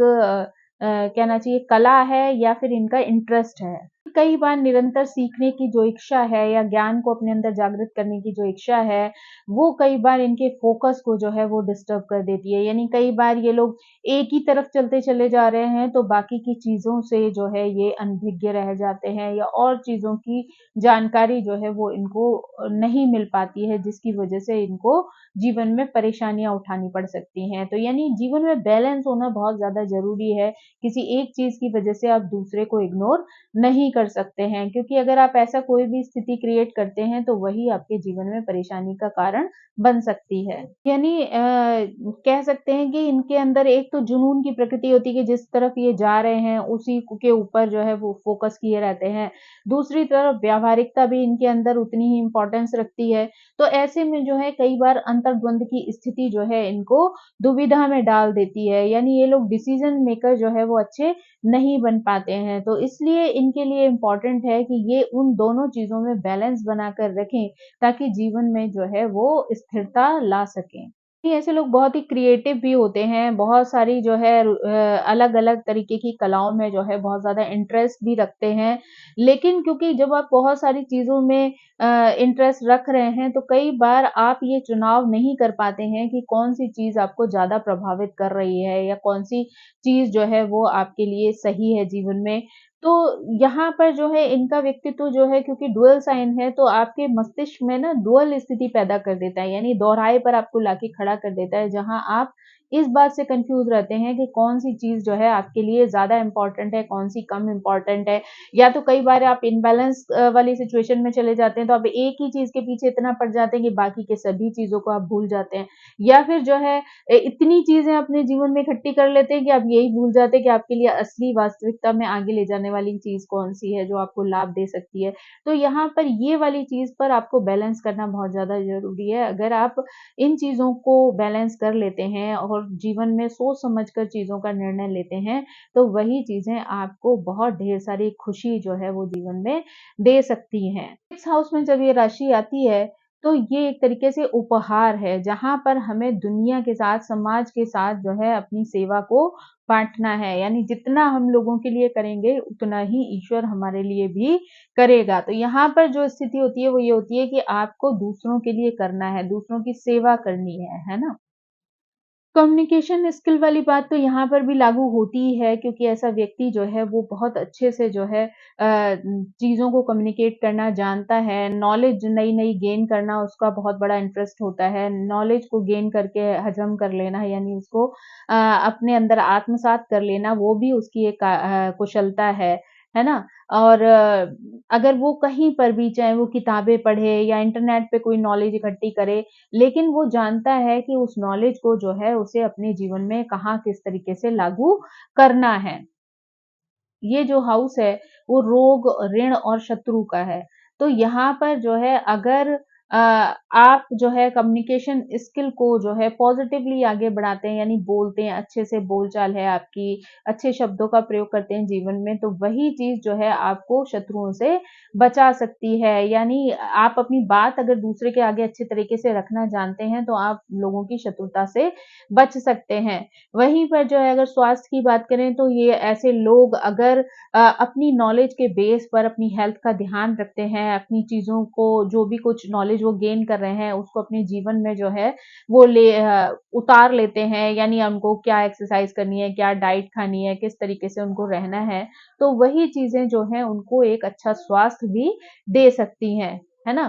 कहना चाहिए कला है या फिर इनका इंटरेस्ट है। कई बार निरंतर सीखने की जो इच्छा है या ज्ञान को अपने अंदर जागृत करने की जो इच्छा है, वो कई बार इनके फ़ोकस को जो है वो डिस्टर्ब कर देती है। यानी कई बार ये लोग एक ही तरफ चलते चले जा रहे हैं, तो बाकी की चीज़ों से जो है ये अनभिज्ञ रह जाते हैं या और चीज़ों की जानकारी जो है वो इनको नहीं मिल पाती है, जिसकी वजह से इनको जीवन में परेशानियाँ उठानी पड़ सकती हैं। तो यानी जीवन में बैलेंस होना बहुत ज़्यादा ज़रूरी है। किसी एक चीज़ की वजह से आप दूसरे को इग्नोर नहीं कर सकते हैं, क्योंकि अगर आप ऐसा कोई भी स्थिति क्रिएट करते हैं, तो वही आपके जीवन में परेशानी का कारण बन सकती है। यानी कह सकते हैं कि इनके अंदर एक तो जुनून की प्रकृति होती है कि जिस तरफ ये जा रहे हैं, उसी के ऊपर जो है वो फ़ोकस किए रहते हैं। दूसरी तरफ व्यावहारिकता भी इनके अंदर उतनी ही इम्पोर्टेंस रखती है। तो ऐसे में जो है कई बार अंतर्द्वंद की स्थिति जो है इनको दुविधा में डाल देती है, यानी ये लोग डिसीज़न मेकर जो है वो अच्छे नहीं बन पाते हैं। तो इसलिए इनके लिए इम्पोर्टेंट है कि ये उन दोनों चीज़ों में बैलेंस बनाकर रखें, ताकि जीवन में जो है वो स्थिरता ला सकें। ये ऐसे लोग बहुत ही क्रिएटिव भी होते हैं, बहुत सारी जो है अलग-अलग तरीके की कलाओं में जो है बहुत ज़्यादा इंटरेस्ट भी रखते हैं। लेकिन क्योंकि जब आप बहुत सारी चीज़ों में इंटरेस्ट रख रहे हैं, तो कई बार आप ये चुनाव नहीं कर पाते हैं कि कौन-सी चीज़ आपको ज़्यादा प्रभावित कर रही है या कौन-सी चीज़ जो है वो आपके लिए सही है जीवन में। तो यहाँ पर जो है इनका व्यक्तित्व जो है, क्योंकि डुअल साइन है, तो आपके मस्तिष्क में ना डुअल स्थिति पैदा कर देता है, यानी दोहराए पर आपको लाके खड़ा कर देता है, जहाँ आप इस बात से कन्फ्यूज़ रहते हैं कि कौन-सी चीज़ जो है आपके लिए ज़्यादा इम्पोर्टेंट है, कौन-सी कम इम्पोर्टेंट है। या तो कई बार आप इम्बैलेंस वाली सिचुएशन में चले जाते हैं, तो आप एक ही चीज़ के पीछे इतना पड़ जाते हैं कि बाकी के सभी चीज़ों को आप भूल जाते हैं। या फिर जो है इतनी चीज़ें अपने जीवन में इकट्ठी कर लेते हैं कि आप यही भूल जाते हैं कि आपके लिए असली वास्तविकता में आगे ले जाने वाली चीज़ कौन-सी है, जो आपको लाभ दे सकती है। तो यहाँ पर ये वाली चीज़ पर आपको बैलेंस करना बहुत ज़्यादा ज़रूरी है। अगर आप इन चीज़ों को बैलेंस कर लेते हैं और जीवन में सोच समझ कर चीज़ों का निर्णय लेते हैं, तो वही चीज़ें आपको बहुत ढेर सारी खुशी जो है वो जीवन में दे सकती हैं। इस हाउस में जब ये राशि आती है, तो ये एक तरीके से उपहार है, जहाँ पर हमें दुनिया के साथ, समाज के साथ जो है अपनी सेवा को बाँटना है। यानी जितना हम लोगों के लिए करेंगे, उतना ही ईश्वर हमारे लिए भी करेगा। तो यहाँ पर जो स्थिति होती है, वो ये होती है कि आपको दूसरों के लिए करना है, दूसरों की सेवा करनी है ना? कम्युनिकेशन स्किल वाली बात तो यहाँ पर भी लागू होती ही है क्योंकि ऐसा व्यक्ति जो है वो बहुत अच्छे से जो है चीज़ों को कम्युनिकेट करना जानता है, नॉलेज नई-नई गेन करना उसका बहुत बड़ा इंटरेस्ट होता है, नॉलेज को गेन करके हज़म कर लेना यानी उसको अपने अंदर आत्मसात कर लेना वो भी उसकी एक कुशलता है ना? और अगर वो कहीं पर भी चाहे वो किताबें पढ़े या इंटरनेट पे कोई नॉलेज इकट्ठी करे लेकिन वो जानता है कि उस नॉलेज को जो है उसे अपने जीवन में कहाँ किस तरीके से लागू करना है। ये जो हाउस है, वो रोग, ऋण और शत्रु का है। तो यहाँ पर जो है अगर अ, आप जो है कम्युनिकेशन स्किल को जो है पॉज़िटिवली आगे बढ़ाते हैं यानी बोलते हैं, अच्छे से बोलचाल है आपकी, अच्छे शब्दों का प्रयोग करते हैं जीवन में, तो वही चीज़ जो है आपको शत्रुओं से बचा सकती है। यानी आप अपनी बात अगर दूसरे के आगे अच्छे तरीके से रखना जानते हैं, तो आप लोगों की शत्रुता से बच सकते हैं। वहीं पर जो है अगर स्वास्थ्य की बात करें तो ये ऐसे लोग अगर अपनी नॉलेज के बेस पर अपनी हेल्थ का ध्यान रखते हैं, अपनी चीज़ों को जो भी कुछ नॉलेज वो गेन कर रहे हैं, उसको अपने जीवन में जो है वो उतार लेते हैं, यानी उनको क्या एक्सरसाइज़ करनी है, क्या डाइट खानी है, किस तरीके से उनको रहना है, तो वही चीज़ें जो हैं उनको एक अच्छा स्वास्थ्य भी दे सकती हैं, है ना?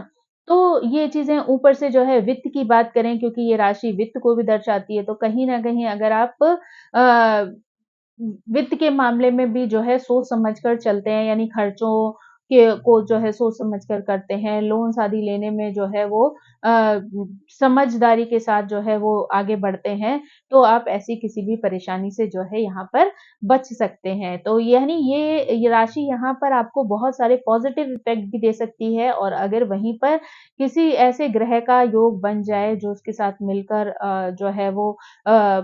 तो ये चीज़ें ऊपर से जो है वित्त की बात करें क्योंकि ये राशि वित्त को भी दर्शाती है, तो कहीं न कहीं अगर आप वित्त के मामले में भी जो है सोच समझ कर चलते हैं यानी खर्चों के को जो है सोच समझ कर करते हैं, लोन्स आदि लेने में जो है वो अ, समझदारी के साथ जो है वो आगे बढ़ते हैं, तो आप ऐसी किसी भी परेशानी से जो है यहाँ पर बच सकते हैं। तो यानी ये राशि यहाँ पर आपको बहुत सारे पॉज़िटिव इफ़ेक्ट भी दे सकती है और अगर वहीं पर किसी ऐसे ग्रह का योग बन जाए जो उसके साथ मिलकर जो है वो अ,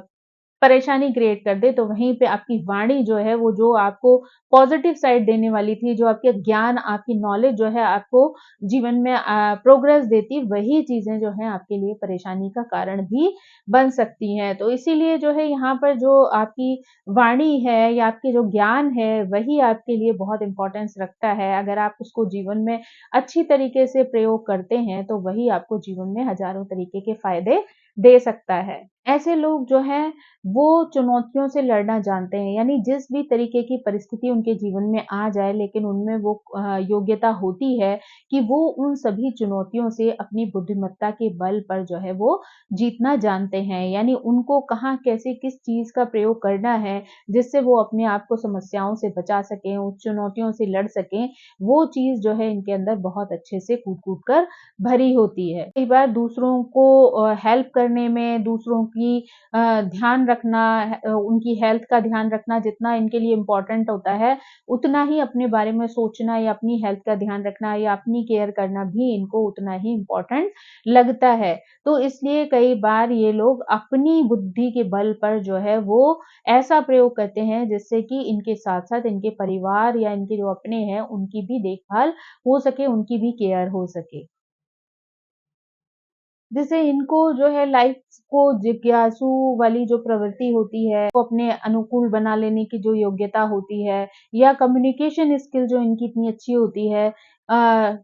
परेशानी क्रिएट कर दे, तो वहीं पे आपकी वाणी जो है, वो जो आपको पॉज़िटिव साइड देने वाली थी, जो आपके ज्ञान, आपकी नॉलेज जो है आपको जीवन में प्रोग्रेस देती, वही चीज़ें जो हैं आपके लिए परेशानी का कारण भी बन सकती हैं। तो इसीलिए जो है यहाँ पर जो आपकी वाणी है या आपके जो ज्ञान है, वही आपके लिए बहुत इम्पोर्टेंस रखता है। अगर आप उसको जीवन में अच्छी तरीके से प्रयोग करते हैं, तो वही आपको जीवन में हज़ारों तरीके के फ़ायदे दे सकता है। ऐसे लोग जो हैं वो चुनौतियों से लड़ना जानते हैं, यानी जिस भी तरीके की परिस्थिति उनके जीवन में आ जाए लेकिन उनमें वो योग्यता होती है कि वो उन सभी चुनौतियों से अपनी बुद्धिमत्ता के बल पर जो है वो जीतना जानते हैं। यानी उनको कहाँ कैसे किस चीज़ का प्रयोग करना है, जिससे वो अपने आप को समस्याओं से बचा सकें, उन चुनौतियों से लड़ सकें, वो चीज़ जो है इनके अंदर बहुत अच्छे से कूट-कूट कर भरी होती है। कई बार दूसरों को हेल्प करने में, दूसरों की ध्यान रखना उनकी हेल्थ का ध्यान रखना जितना इनके लिए इम्पोर्टेंट होता है, उतना ही अपने बारे में सोचना या अपनी हेल्थ का ध्यान रखना या अपनी केयर करना भी इनको उतना ही इम्पोर्टेंट लगता है। तो इसलिए कई बार ये लोग अपनी बुद्धि के बल पर जो है वो ऐसा प्रयोग करते हैं जिससे कि इनके साथ-साथ इनके परिवार या इनके जो अपने हैं, उनकी भी देखभाल हो सके, उनकी भी केयर हो सके। जैसे इनको जो है लाइफ को जिज्ञासु वाली जो प्रवृत्ति होती है, वो अपने अनुकूल बना लेने की जो योग्यता होती है या कम्युनिकेशन स्किल जो इनकी इतनी अच्छी होती है अ,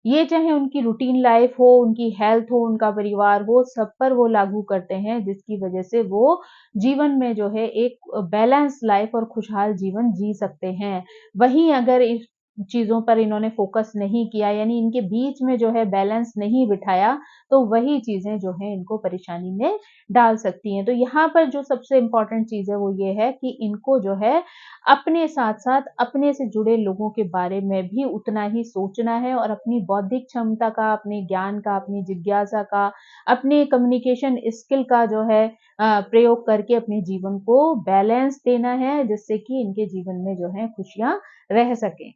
ये चाहे उनकी रूटीन लाइफ हो, उनकी हेल्थ हो, उनका परिवार हो, सब पर वो लागू करते हैं, जिसकी वजह से वो जीवन में जो है एक बैलेंस लाइफ और खुशहाल जीवन जी सकते हैं। वहीं अगर इस चीज़ों पर इन्होंने फ़ोकस नहीं किया, यानी इनके बीच में जो है बैलेंस नहीं बिठाया, तो वही चीज़ें जो हैं इनको परेशानी में डाल सकती हैं। तो यहाँ पर जो सबसे इम्पोर्टेंट चीज़ है वो ये है कि इनको जो है अपने साथ-साथ अपने से जुड़े लोगों के बारे में भी उतना ही सोचना है और अपनी बौद्धिक क्षमता का, अपने ज्ञान का, अपनी जिज्ञासा का, अपने कम्युनिकेशन स्किल का जो है प्रयोग करके अपने जीवन को बैलेंस देना है, जिससे कि इनके जीवन में जो है खुशियाँ रह सकें।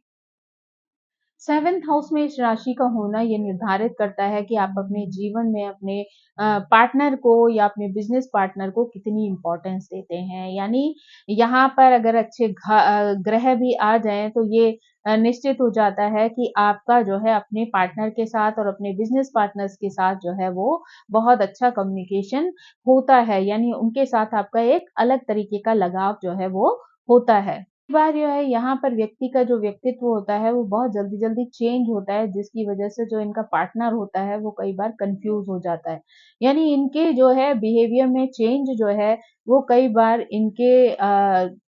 7th हाउस में इस राशि का होना ये निर्धारित करता है कि आप अपने जीवन में अपने पार्टनर को या अपने बिज़नेस पार्टनर को कितनी इम्पोर्टेंस देते हैं। यानी यहाँ पर अगर अच्छे ग्रह भी आ जाएँ तो ये निश्चित हो जाता है कि आपका जो है अपने पार्टनर के साथ और अपने बिज़नेस पार्टनर्स के साथ जो है वो बहुत अच्छा कम्युनिकेशन होता है। यानी उनके साथ आपका एक अलग तरीके का लगाव जो है वो होता है। बार जो है यहाँ पर व्यक्ति का जो व्यक्तित्व होता है वो बहुत जल्दी-जल्दी चेंज होता है, जिसकी वजह से जो इनका पार्टनर होता है वो कई बार कन्फ्यूज़ हो जाता है। यानी इनके जो है बिहेवियर में चेंज जो है वो कई बार इनके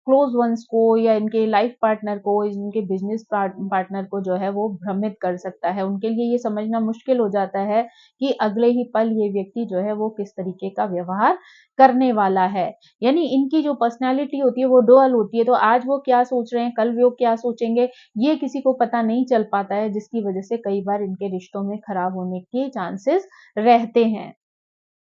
क्लोज़ वन्स को या इनके लाइफ़ पार्टनर को, इनके बिज़नेस पार्टनर को जो है वो भ्रमित कर सकता है। उनके लिए ये समझना मुश्किल हो जाता है कि अगले ही पल ये व्यक्ति जो है वो किस तरीके का व्यवहार करने वाला है। यानी इनकी जो पर्सनैलिटी होती है वो डुअल होती है, तो आज वो क्या सोच रहे हैं, कल वो क्या सोचेंगे, ये किसी को पता नहीं चल पाता है, जिसकी वजह से कई बार इनके रिश्तों में खराब होने के चांसेस रहते हैं।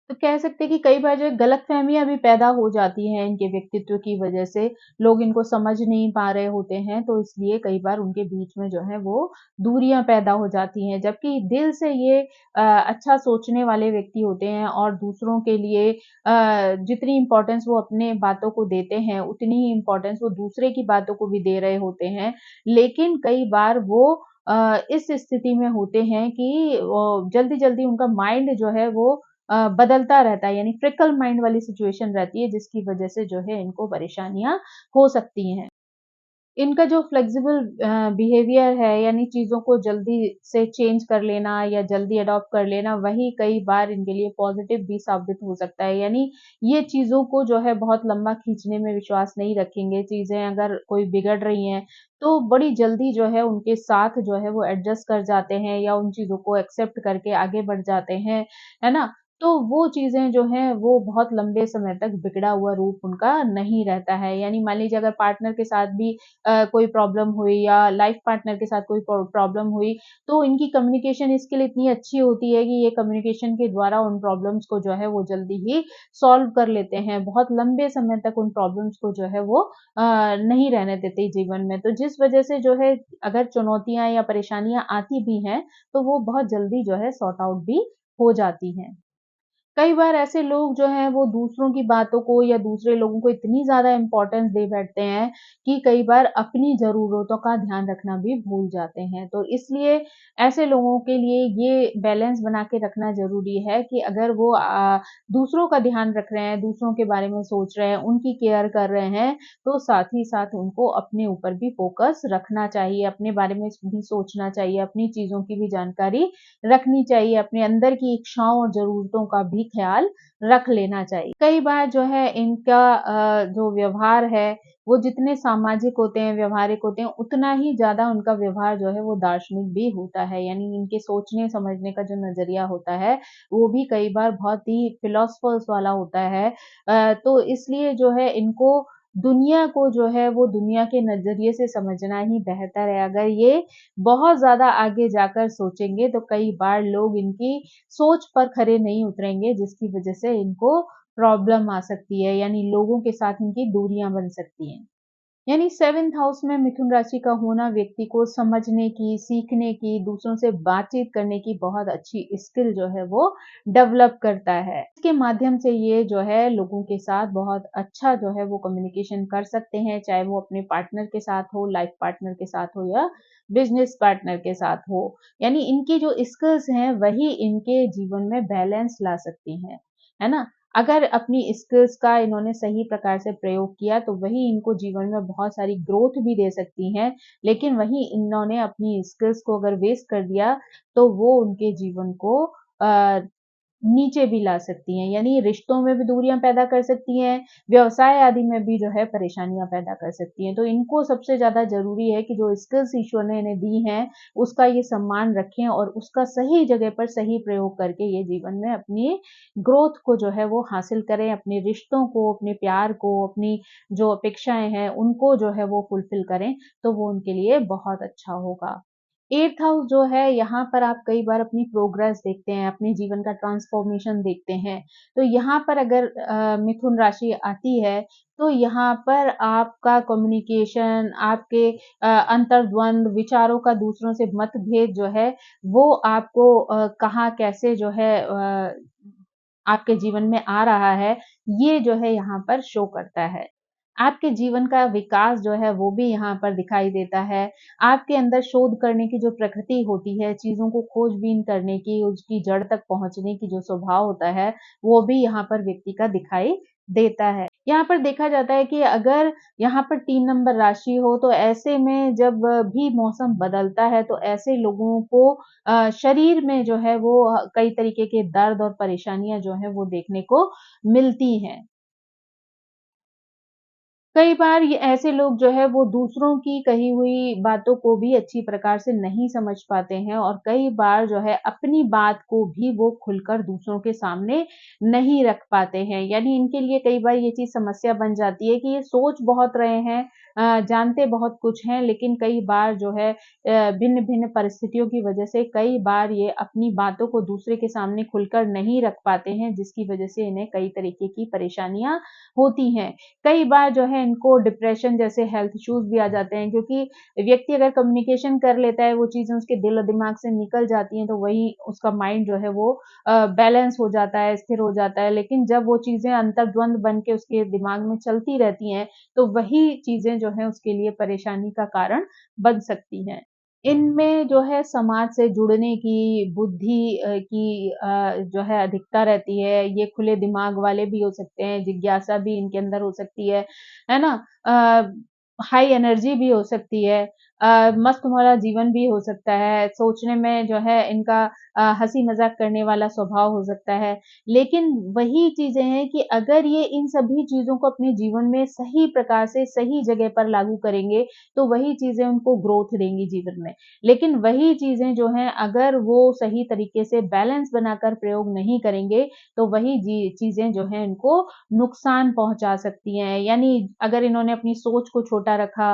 तो कह सकते हैं कि कई बार जो है गलतफ़हमियाँ भी पैदा हो जाती हैं इनके व्यक्तित्व की वजह से, लोग इनको समझ नहीं पा रहे होते हैं, तो इसलिए कई बार उनके बीच में जो है वो दूरियाँ पैदा हो जाती हैं। जबकि दिल से ये अच्छा सोचने वाले व्यक्ति होते हैं और दूसरों के लिए जितनी इम्पोर्टेंस वो अपने बातों को देते हैं, उतनी ही इम्पोर्टेंस वो दूसरे की बातों को भी दे रहे होते हैं। लेकिन कई बार वो इस स्थिति में होते हैं कि जल्दी-जल्दी उनका माइंड जो है वो बदलता रहता है, यानी फिकल माइंड वाली सिचुएशन रहती है, जिसकी वजह से जो है इनको परेशानियाँ हो सकती हैं। इनका जो फ्लेक्सिबल बिहेवियर है, यानी चीज़ों को जल्दी से चेंज कर लेना या जल्दी अडॉप्ट कर लेना, वही कई बार इनके लिए पॉज़िटिव भी साबित हो सकता है। यानी ये चीज़ों को जो है बहुत लंबा खींचने में विश्वास नहीं रखेंगे, चीज़ें अगर कोई बिगड़ रही हैं, तो बड़ी जल्दी जो है उनके साथ जो है वो एडजस्ट कर जाते हैं या उन चीज़ों को एक्सेप्ट करके आगे बढ़ जाते हैं, है ना? तो वो चीज़ें जो हैं वो बहुत लंबे समय तक बिगड़ा हुआ रूप उनका नहीं रहता है। यानी मान लीजिए अगर पार्टनर के साथ भी कोई प्रॉब्लम हुई या लाइफ पार्टनर के साथ कोई प्रॉब्लम हुई, तो इनकी कम्युनिकेशन इसके लिए इतनी अच्छी होती है कि ये कम्युनिकेशन के द्वारा उन प्रॉब्लम्स को जो है वो जल्दी ही सॉल्व कर लेते हैं। बहुत लंबे समय तक उन प्रॉब्लम्स को जो है वो नहीं रहने देते जीवन में। तो जिस वजह से जो है अगर चुनौतियाँ या परेशानियाँ आती भी हैं, तो वो बहुत जल्दी जो है सॉर्ट आउट भी हो जाती हैं। कई बार ऐसे लोग जो हैं वो दूसरों की बातों को या दूसरे लोगों को इतनी ज़्यादा इम्पोर्टेंस दे बैठते हैं कि कई बार अपनी ज़रूरतों का ध्यान रखना भी भूल जाते हैं। तो इसलिए ऐसे लोगों के लिए ये बैलेंस बना के रखना ज़रूरी है कि अगर वो दूसरों का ध्यान रख रहे हैं, दूसरों के बारे में सोच रहे हैं, उनकी केयर कर रहे हैं, तो साथ ही साथ उनको अपने ऊपर भी फ़ोकस रखना चाहिए, अपने बारे में भी सोचना चाहिए, अपनी चीज़ों की भी जानकारी रखनी चाहिए, अपने अंदर की इच्छाओं और ज़रूरतों का भी ख़्याल रख लेना चाहिए। कई बार जो है इनका जो व्यवहार है, वो जितने सामाजिक होते हैं, व्यावहारिक होते हैं, उतना ही ज़्यादा उनका व्यवहार जो है वो दार्शनिक भी होता है। यानी इनके सोचने-समझने का जो नज़रिया होता है, वो भी कई बार बहुत ही फिलॉसफर्स वाला होता है। तो इसलिए जो है इनको दुनिया को जो है वो दुनिया के नज़रिए से समझना ही बेहतर है। अगर ये बहुत ज़्यादा आगे जाकर सोचेंगे तो कई बार लोग इनकी सोच पर खरे नहीं उतरेंगे, जिसकी वजह से इनको प्रॉब्लम आ सकती है, यानी लोगों के साथ इनकी दूरियां बन सकती हैं। यानी 7th हाउस में मिथुन राशि का होना व्यक्ति को समझने की, सीखने की, दूसरों से बातचीत करने की बहुत अच्छी स्किल जो है वो डेवलप करता है। इसके माध्यम से ये जो है लोगों के साथ बहुत अच्छा जो है वो कम्युनिकेशन कर सकते हैं, चाहे वो अपने पार्टनर के साथ हो, लाइफ पार्टनर के साथ हो या बिज़नेस पार्टनर के साथ हो। यानी इनकी जो स्किल्स हैं वही इनके जीवन में बैलेंस ला सकती हैं, है ना? अगर अपनी स्किल्स का इन्होंने सही प्रकार से प्रयोग किया तो वही इनको जीवन में बहुत सारी ग्रोथ भी दे सकती हैं। लेकिन वहीं इन्होंने अपनी स्किल्स को अगर वेस्ट कर दिया तो वो उनके जीवन को अ, नीचे भी ला सकती हैं, यानी रिश्तों में भी दूरियां पैदा कर सकती हैं, व्यवसाय आदि में भी जो है परेशानियां पैदा कर सकती हैं। तो इनको सबसे ज्यादा जरूरी है कि जो स्किल्स ईश्वर ने इन्हें दी हैं, उसका ये सम्मान रखें और उसका सही जगह पर सही प्रयोग करके ये जीवन में अपनी ग्रोथ को जो है वो हासिल करें, अपने रिश्तों को, अपने प्यार को, अपनी जो अपेक्षाएं हैं, उनको जो है वो फुलफिल करें, तो वो उनके लिए बहुत अच्छा होगा। 8th हाउस जो है यहाँ पर आप कई बार अपनी प्रोग्रेस देखते हैं, अपने जीवन का ट्रांसफॉर्मेशन देखते हैं। तो यहाँ पर अगर मिथुन राशि आती है, तो यहाँ पर आपका कम्युनिकेशन, आपके अंतर्द्वंद, विचारों का दूसरों से मतभेद जो है, वो आपको कहाँ कैसे जो है आपके जीवन में आ रहा है, ये जो है यहाँ पर शो करता है। आपके जीवन का विकास जो है वो भी यहाँ पर दिखाई देता है। आपके अंदर शोध करने की जो प्रकृति होती है, चीज़ों को खोजबीन करने की, उसकी जड़ तक पहुँचने की जो स्वभाव होता है, वो भी यहाँ पर व्यक्ति का दिखाई देता है। यहाँ पर देखा जाता है कि अगर यहाँ पर 3 नंबर राशि हो तो ऐसे में जब भी मौसम बदलता है तो ऐसे लोगों को शरीर में जो है वो कई तरीके के दर्द और परेशानियाँ जो हैं वो देखने को मिलती हैं। कई बार ये ऐसे लोग जो है वो दूसरों की कही हुई बातों को भी अच्छी प्रकार से नहीं समझ पाते हैं और कई बार जो है अपनी बात को भी वो खुलकर दूसरों के सामने नहीं रख पाते हैं। यानी इनके लिए कई बार ये चीज़ समस्या बन जाती है कि ये सोच बहुत रहे हैं, जानते बहुत कुछ हैं, लेकिन कई बार जो है भिन्न-भिन्न परिस्थितियों की वजह से कई बार ये अपनी बातों को दूसरे के सामने खुलकर नहीं रख पाते हैं, जिसकी वजह से इन्हें कई तरीके की परेशानियाँ होती हैं। कई बार जो है इनको डिप्रेशन जैसे हेल्थ इश्यूज़ भी आ जाते हैं, क्योंकि व्यक्ति अगर कम्युनिकेशन कर लेता है, वो चीज़ें उसके दिल और दिमाग से निकल जाती हैं, तो वही उसका माइंड जो है वो बैलेंस हो जाता है, स्थिर हो जाता है। लेकिन जब वो चीज़ें अंतर्द्वंद बन के उसके दिमाग में चलती रहती हैं, तो वही चीज़ें जो हैं उसके लिए परेशानी का कारण बन सकती हैं। इनमें जो है समाज से जुड़ने की बुद्धि जो है अधिकता रहती है। ये खुले दिमाग वाले भी हो सकते हैं, जिज्ञासा भी इनके अंदर हो सकती है ना? हाई एनर्जी भी हो सकती है, मस्त भरा जीवन भी हो सकता है, सोचने में जो है इनका हँसी-मज़ाक करने वाला स्वभाव हो सकता है। लेकिन वही चीज़ें हैं कि अगर ये इन सभी चीज़ों को अपने जीवन में सही प्रकार से, सही जगह पर लागू करेंगे, तो वही चीज़ें उनको ग्रोथ देंगी जीवन में। लेकिन वही चीज़ें जो हैं अगर वो सही तरीके से बैलेंस बनाकर प्रयोग नहीं करेंगे, तो वही चीज़ें जो हैं इनको नुकसान पहुँचा सकती हैं। यानी अगर इन्होंने अपनी सोच को छोटा रखा,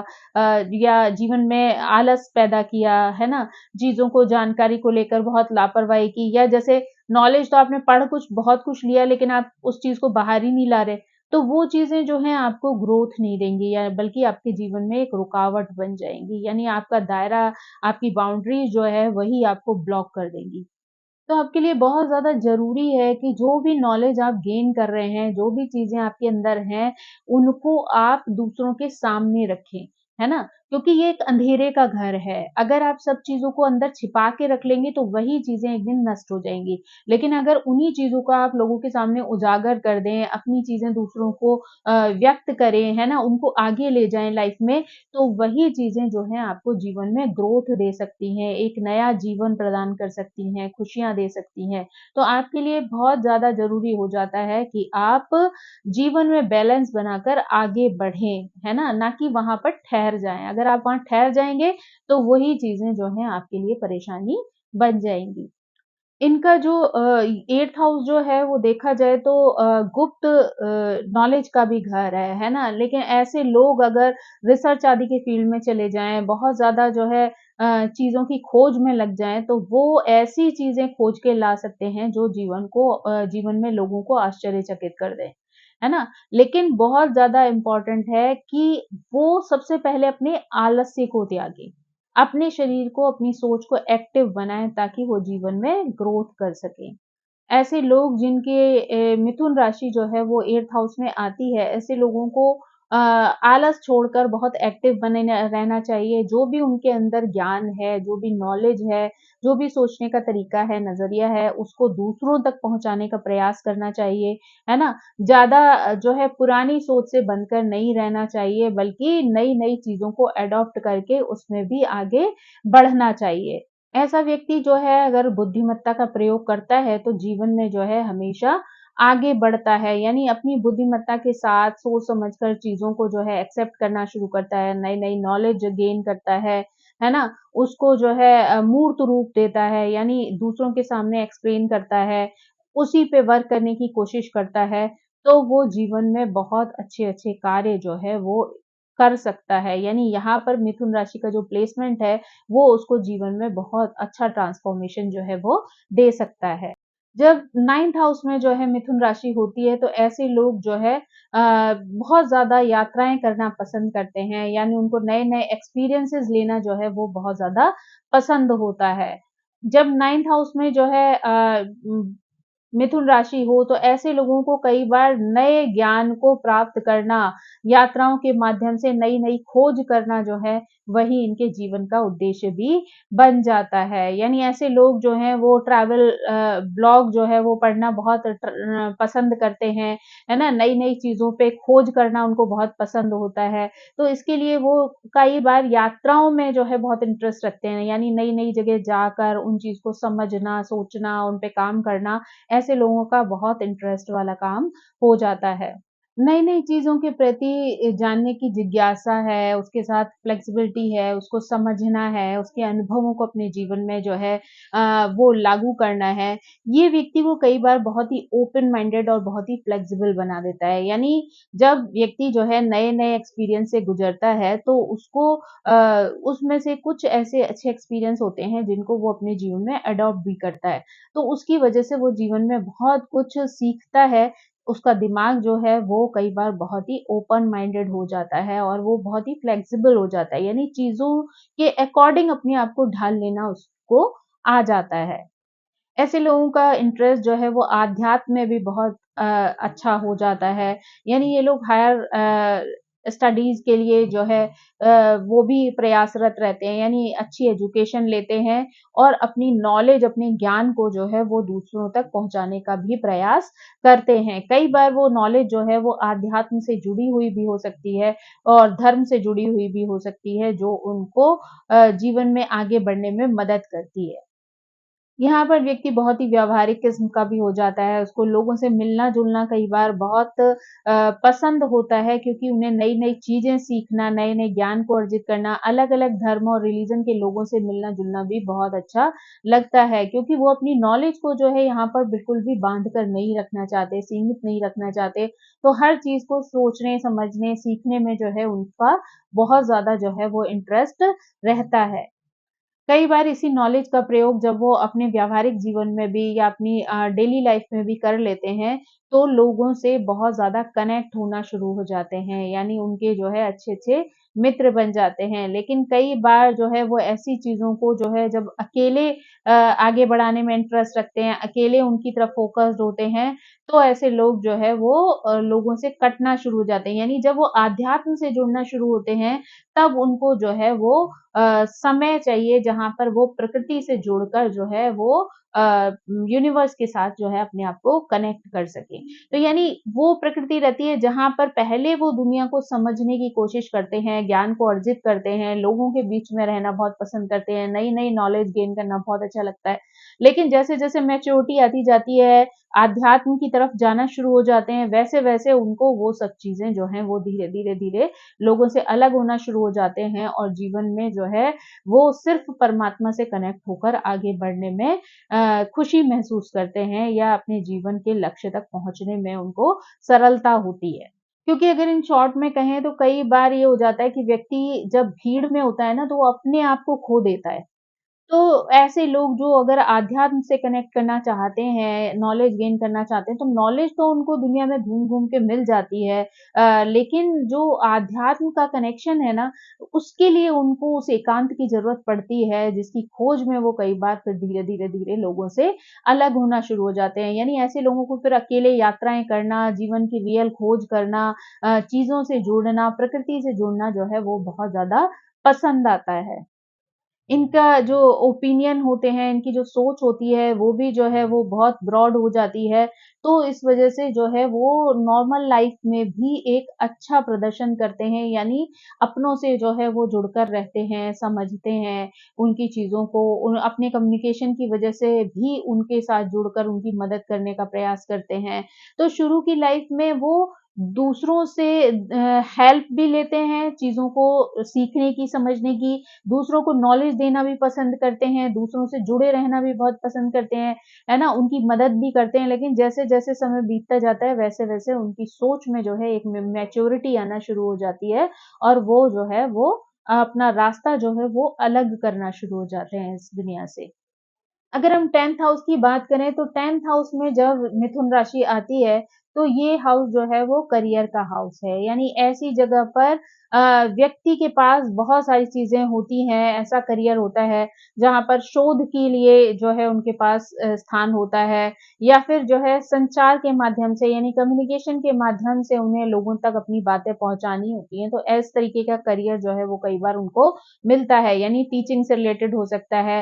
या जीवन में आलस पैदा किया, है ना? चीज़ों को जानकारी को लेकर बहुत लापरवाही की, या जैसे नॉलेज तो आपने पढ़ कुछ बहुत कुछ लिया लेकिन आप उस चीज़ को बाहर ही नहीं ला रहे, तो वो चीज़ें जो हैं आपको ग्रोथ नहीं देंगी, या बल्कि आपके जीवन में एक रुकावट बन जाएँगी। यानी आपका दायरा, आपकी बाउंड्रीज़ जो है वही आपको ब्लॉक कर देंगी। तो आपके लिए बहुत ज़्यादा ज़रूरी है कि जो भी नॉलेज आप गेन कर रहे हैं, जो भी चीज़ें आपके अंदर हैं, उनको आप दूसरों के सामने रखें, है ना? क्योंकि ये एक अंधेरे का घर है। अगर आप सब चीज़ों को अंदर छिपा के रख लेंगे, तो वही चीज़ें एक दिन नष्ट हो जाएँगी। लेकिन अगर उन्हीं चीज़ों को आप लोगों के सामने उजागर कर दें, अपनी चीज़ें दूसरों को व्यक्त करें, है ना? उनको आगे ले जाएँ लाइफ़ में, तो वही चीज़ें जो हैं आपको जीवन में ग्रोथ दे सकती हैं, एक नया जीवन प्रदान कर सकती हैं, खुशियाँ दे सकती हैं। तो आपके लिए बहुत ज़्यादा ज़रूरी हो जाता है कि आप जीवन में बैलेंस बनाकर आगे बढ़ें, है ना? ना कि वहाँ पर ठहर जाएँ। अगर आप वहाँ ठहर जाएँगे, तो वही चीज़ें जो हैं आपके लिए परेशानी बन जाएँगी। इनका जो 8th हाउस जो है वो देखा जाए तो गुप्त नॉलेज का भी घर है ना? लेकिन ऐसे लोग अगर रिसर्च आदि के फ़ील्ड में चले जाएँ, बहुत ज़्यादा जो है चीज़ों की खोज में लग जाएँ, तो वो ऐसी चीज़ें खोज के ला सकते हैं जो जीवन में लोगों को आश्चर्यचकित कर दें, है ना? लेकिन बहुत ज़्यादा इम्पोर्टेंट है कि वो सबसे पहले अपने आलस्य को त्यागें। अपने शरीर को, अपनी सोच को एक्टिव बनाएँ ताकि वो जीवन में ग्रोथ कर सकें। ऐसे लोग जिनके मिथुन राशि जो है वो 8th हाउस में आती है, ऐसे लोगों को आलस छोड़कर बहुत एक्टिव बने न रहना चाहिए। जो भी उनके अंदर ज्ञान है, जो भी नॉलेज है, जो भी सोचने का तरीका है, नज़रिया है, उसको दूसरों तक पहुँचाने का प्रयास करना चाहिए, है ना? ज़्यादा जो है पुरानी सोच से बंधकर नहीं रहना चाहिए, बल्कि नई-नई चीज़ों को एडॉप्ट करके उसमें भी आगे बढ़ना चाहिए। ऐसा व्यक्ति जो है अगर बुद्धिमत्ता का प्रयोग करता है तो जीवन में जो है हमेशा आगे बढ़ता है, यानी अपनी बुद्धिमत्ता के साथ सोच समझकर चीज़ों को जो है एक्सेप्ट करना शुरू करता है, नई-नई नॉलेज गेन करता है ना? उसको जो है मूर्त रूप देता है, यानी दूसरों के सामने एक्सप्लेन करता है, उसी पे वर्क करने की कोशिश करता है, तो वो जीवन में बहुत अच्छे-अच्छे कार्य जो है वो कर सकता है। यानी यहाँ पर मिथुन राशि का जो प्लेसमेंट है, वो उसको जीवन में बहुत अच्छा ट्रांसफ़ॉर्मेशन जो है वो दे सकता है। जब 9th हाउस में जो है मिथुन राशि होती है, तो ऐसे लोग जो है बहुत ज़्यादा यात्राएँ करना पसंद करते हैं, यानी उनको नए-नए एक्सपीरियंसेस लेना जो है वो बहुत ज़्यादा पसंद होता है। जब 9th हाउस में जो है मिथुन राशि हो तो ऐसे लोगों को कई बार नए ज्ञान को प्राप्त करना, यात्राओं के माध्यम से नई-नई खोज करना जो है, वही इनके जीवन का उद्देश्य भी बन जाता है। यानी ऐसे लोग जो हैं वो ट्रैवल ब्लॉग जो है वो पढ़ना बहुत पसंद करते हैं, है ना? नई-नई चीज़ों पे खोज करना उनको बहुत पसंद होता है। तो इसके लिए वो कई बार यात्राओं में जो है बहुत इंटरेस्ट रखते हैं, यानी नई-नई जगह जाकर उन चीज़ को समझना, सोचना, उन पे काम करना, ऐसे लोगों का बहुत इंटरेस्ट वाला काम हो जाता है। नई-नई चीज़ों के प्रति जानने की जिज्ञासा है, उसके साथ फ्लेक्सिबिलिटी है, उसको समझना है, उसके अनुभवों को अपने जीवन में जो है वो लागू करना है। ये व्यक्ति को कई बार बहुत ही ओपन माइंडेड और बहुत ही फ्लेक्सिबल बना देता है। यानी जब व्यक्ति जो है नए-नए एक्सपीरियंस से गुज़रता है, तो उसको उसमें से कुछ ऐसे अच्छे एक्सपीरियंस होते हैं, जिनको वो अपने जीवन में एडॉप्ट भी करता है। तो उसकी वजह से वो जीवन में बहुत कुछ सीखता है, उसका दिमाग जो है वो कई बार बहुत ही ओपन माइंडेड हो जाता है और वो बहुत ही फ्लेक्सिबल हो जाता है, यानी चीज़ों के अकॉर्डिंग अपने आप को ढाल लेना उसको आ जाता है। ऐसे लोगों का इंटरेस्ट जो है वो आध्यात्म में भी बहुत अच्छा हो जाता है। यानी ये लोग हायर स्टडीज़ के लिए जो है वो भी प्रयासरत रहते हैं, यानी अच्छी एजुकेशन लेते हैं और अपनी नॉलेज, अपने ज्ञान को जो है वो दूसरों तक पहुँचाने का भी प्रयास करते हैं। कई बार वो नॉलेज जो है वो आध्यात्म से जुड़ी हुई भी हो सकती है और धर्म से जुड़ी हुई भी हो सकती है, जो उनको जीवन में आगे बढ़ने में मदद करती है। यहाँ पर व्यक्ति बहुत ही व्यावहारिक किस्म का भी हो जाता है, उसको लोगों से मिलना-जुलना कई बार बहुत पसंद होता है क्योंकि उन्हें नई-नई चीज़ें सीखना, नए-नए ज्ञान को अर्जित करना, अलग-अलग धर्म और रिलीजन के लोगों से मिलना-जुलना भी बहुत अच्छा लगता है क्योंकि वो अपनी नॉलेज को जो है यहाँ पर बिल्कुल भी बाँध कर नहीं रखना चाहते, सीमित नहीं रखना चाहते, तो हर चीज़ को सोचने, समझने, सीखने में जो है उनका बहुत ज़्यादा जो है वो इंटरेस्ट रहता है। कई बार इसी नॉलेज का प्रयोग जब वो अपने व्यावहारिक जीवन में भी या अपनी डेली लाइफ में भी कर लेते हैं, तो लोगों से बहुत ज़्यादा कनेक्ट होना शुरू हो जाते हैं, यानी उनके जो है अच्छे-अच्छे मित्र बन जाते हैं। लेकिन कई बार जो है वो ऐसी चीज़ों को जो है जब अकेले आगे बढ़ाने में इंटरेस्ट रखते हैं, अकेले उनकी तरफ फ़ोकस्ड होते हैं, तो ऐसे लोग जो है वो लोगों से कटना शुरू हो जाते हैं। यानी जब वो आध्यात्म से जुड़ना शुरू होते हैं, तब उनको जो है वो समय चाहिए जहाँ पर वो प्रकृति से जुड़कर जो है वो यूनिवर्स के साथ जो है अपने आप को कनेक्ट कर सकें। तो यानी वो प्रकृति रहती है जहाँ पर पहले वो दुनिया को समझने की कोशिश करते हैं, ज्ञान को अर्जित करते हैं, लोगों के बीच में रहना बहुत पसंद करते हैं, नई-नई नॉलेज गेन करना बहुत अच्छा लगता है। लेकिन जैसे-जैसे मैच्योरिटी आती जाती है, आध्यात्म की तरफ जाना शुरू हो जाते हैं, वैसे-वैसे उनको वो सब चीज़ें जो हैं वो धीरे-धीरे लोगों से अलग होना शुरू हो जाते हैं और जीवन में जो है वो सिर्फ़ परमात्मा से कनेक्ट होकर आगे बढ़ने में खुशी महसूस करते हैं या अपने जीवन के लक्ष्य तक पहुँचने में उनको सरलता होती है। क्योंकि अगर इन शॉर्ट में कहें तो कई बार ये हो जाता है कि व्यक्ति जब भीड़ में होता है ना, तो वो अपने आप को खो देता है। तो ऐसे लोग जो अगर आध्यात्म से कनेक्ट करना चाहते हैं, नॉलेज गेन करना चाहते हैं, तो नॉलेज तो उनको दुनिया में घूम-घूम के मिल जाती है। लेकिन जो आध्यात्म का कनेक्शन है ना, उसके लिए उनको उस एकांत की ज़रूरत पड़ती है, जिसकी खोज में वो कई बार फिर धीरे-धीरे लोगों से अलग होना शुरू हो जाते हैं। यानी ऐसे लोगों को फिर अकेले यात्राएँ करना, जीवन की रियल खोज करना, चीज़ों से जुड़ना, प्रकृति से जुड़ना जो है, वो बहुत ज़्यादा पसंद आता है। इनका जो ओपिनियन होते हैं, इनकी जो सोच होती है, वो भी जो है वो बहुत ब्रॉड हो जाती है। तो इस वज़ह से जो है वो नॉर्मल लाइफ़ में भी एक अच्छा प्रदर्शन करते हैं, यानी अपनों से जो है वो जुड़कर रहते हैं, समझते हैं उनकी चीज़ों को, उन अपने कम्युनिकेशन की वज़ह से भी उनके साथ जुड़कर उनकी मदद करने का प्रयास करते हैं। तो शुरू की लाइफ़ में वो दूसरों से हेल्प भी लेते हैं, चीज़ों को सीखने की, समझने की, दूसरों को नॉलेज देना भी पसंद करते हैं, दूसरों से जुड़े रहना भी बहुत पसंद करते हैं, है ना? उनकी मदद भी करते हैं, लेकिन जैसे-जैसे समय बीतता जाता है, वैसे-वैसे उनकी सोच में जो है एक मैच्योरिटी आना शुरू हो जाती है और वो जो है वो अपना रास्ता जो है वो अलग करना शुरू हो जाते हैं इस दुनिया से। अगर हम 10th हाउस की बात करें तो 10th हाउस में जब मिथुन राशि आती है, तो ये हाउस जो है वो करियर का हाउस है। यानी ऐसी जगह पर व्यक्ति के पास बहुत सारी चीज़ें होती हैं, ऐसा करियर होता है जहाँ पर शोध के लिए जो है उनके पास स्थान होता है, या फिर जो है संचार के माध्यम से यानी कम्युनिकेशन के माध्यम से उन्हें लोगों तक अपनी बातें पहुँचानी होती हैं। तो इस तरीके का करियर जो है वो कई बार उनको मिलता है, यानी टीचिंग से रिलेटेड हो सकता है,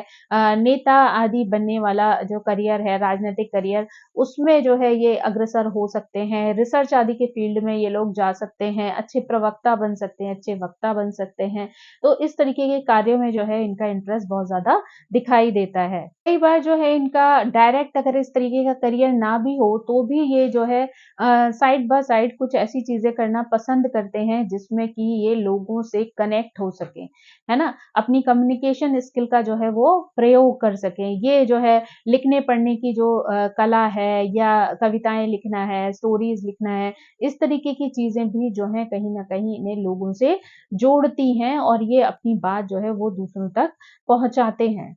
नेता आदि बनने वाला जो करियर है, राजनीतिक करियर, उसमें जो है ये अग्रसर हो सकते हैं। रिसर्च आदि के फील्ड में ये लोग जा सकते हैं, अच्छे प्रवक्ता बन सकते हैं, अच्छे वक्ता बन सकते हैं। तो इस तरीके के कार्यों में जो है इनका इंटरेस्ट बहुत ज़्यादा दिखाई देता है। कई बार जो है इनका डायरेक्ट अगर इस तरीके का करियर ना भी हो, तो भी ये जो है साइड बाय साइड कुछ ऐसी चीज़ें करना पसंद करते हैं जिसमें कि ये लोगों से कनेक्ट हो सकें, है ना? अपनी कम्युनिकेशन स्किल का जो है वो प्रयोग कर सकें। ये जो है लिखने-पढ़ने की जो कला है या कविताएँ लिखना है, स्टोरीज़ लिखना है, इस तरीके की चीज़ें भी जो हैं कहीं न कहीं इन्हें लोगों से जोड़ती हैं और ये अपनी बात जो है वो दूसरों तक पहुँचाते हैं।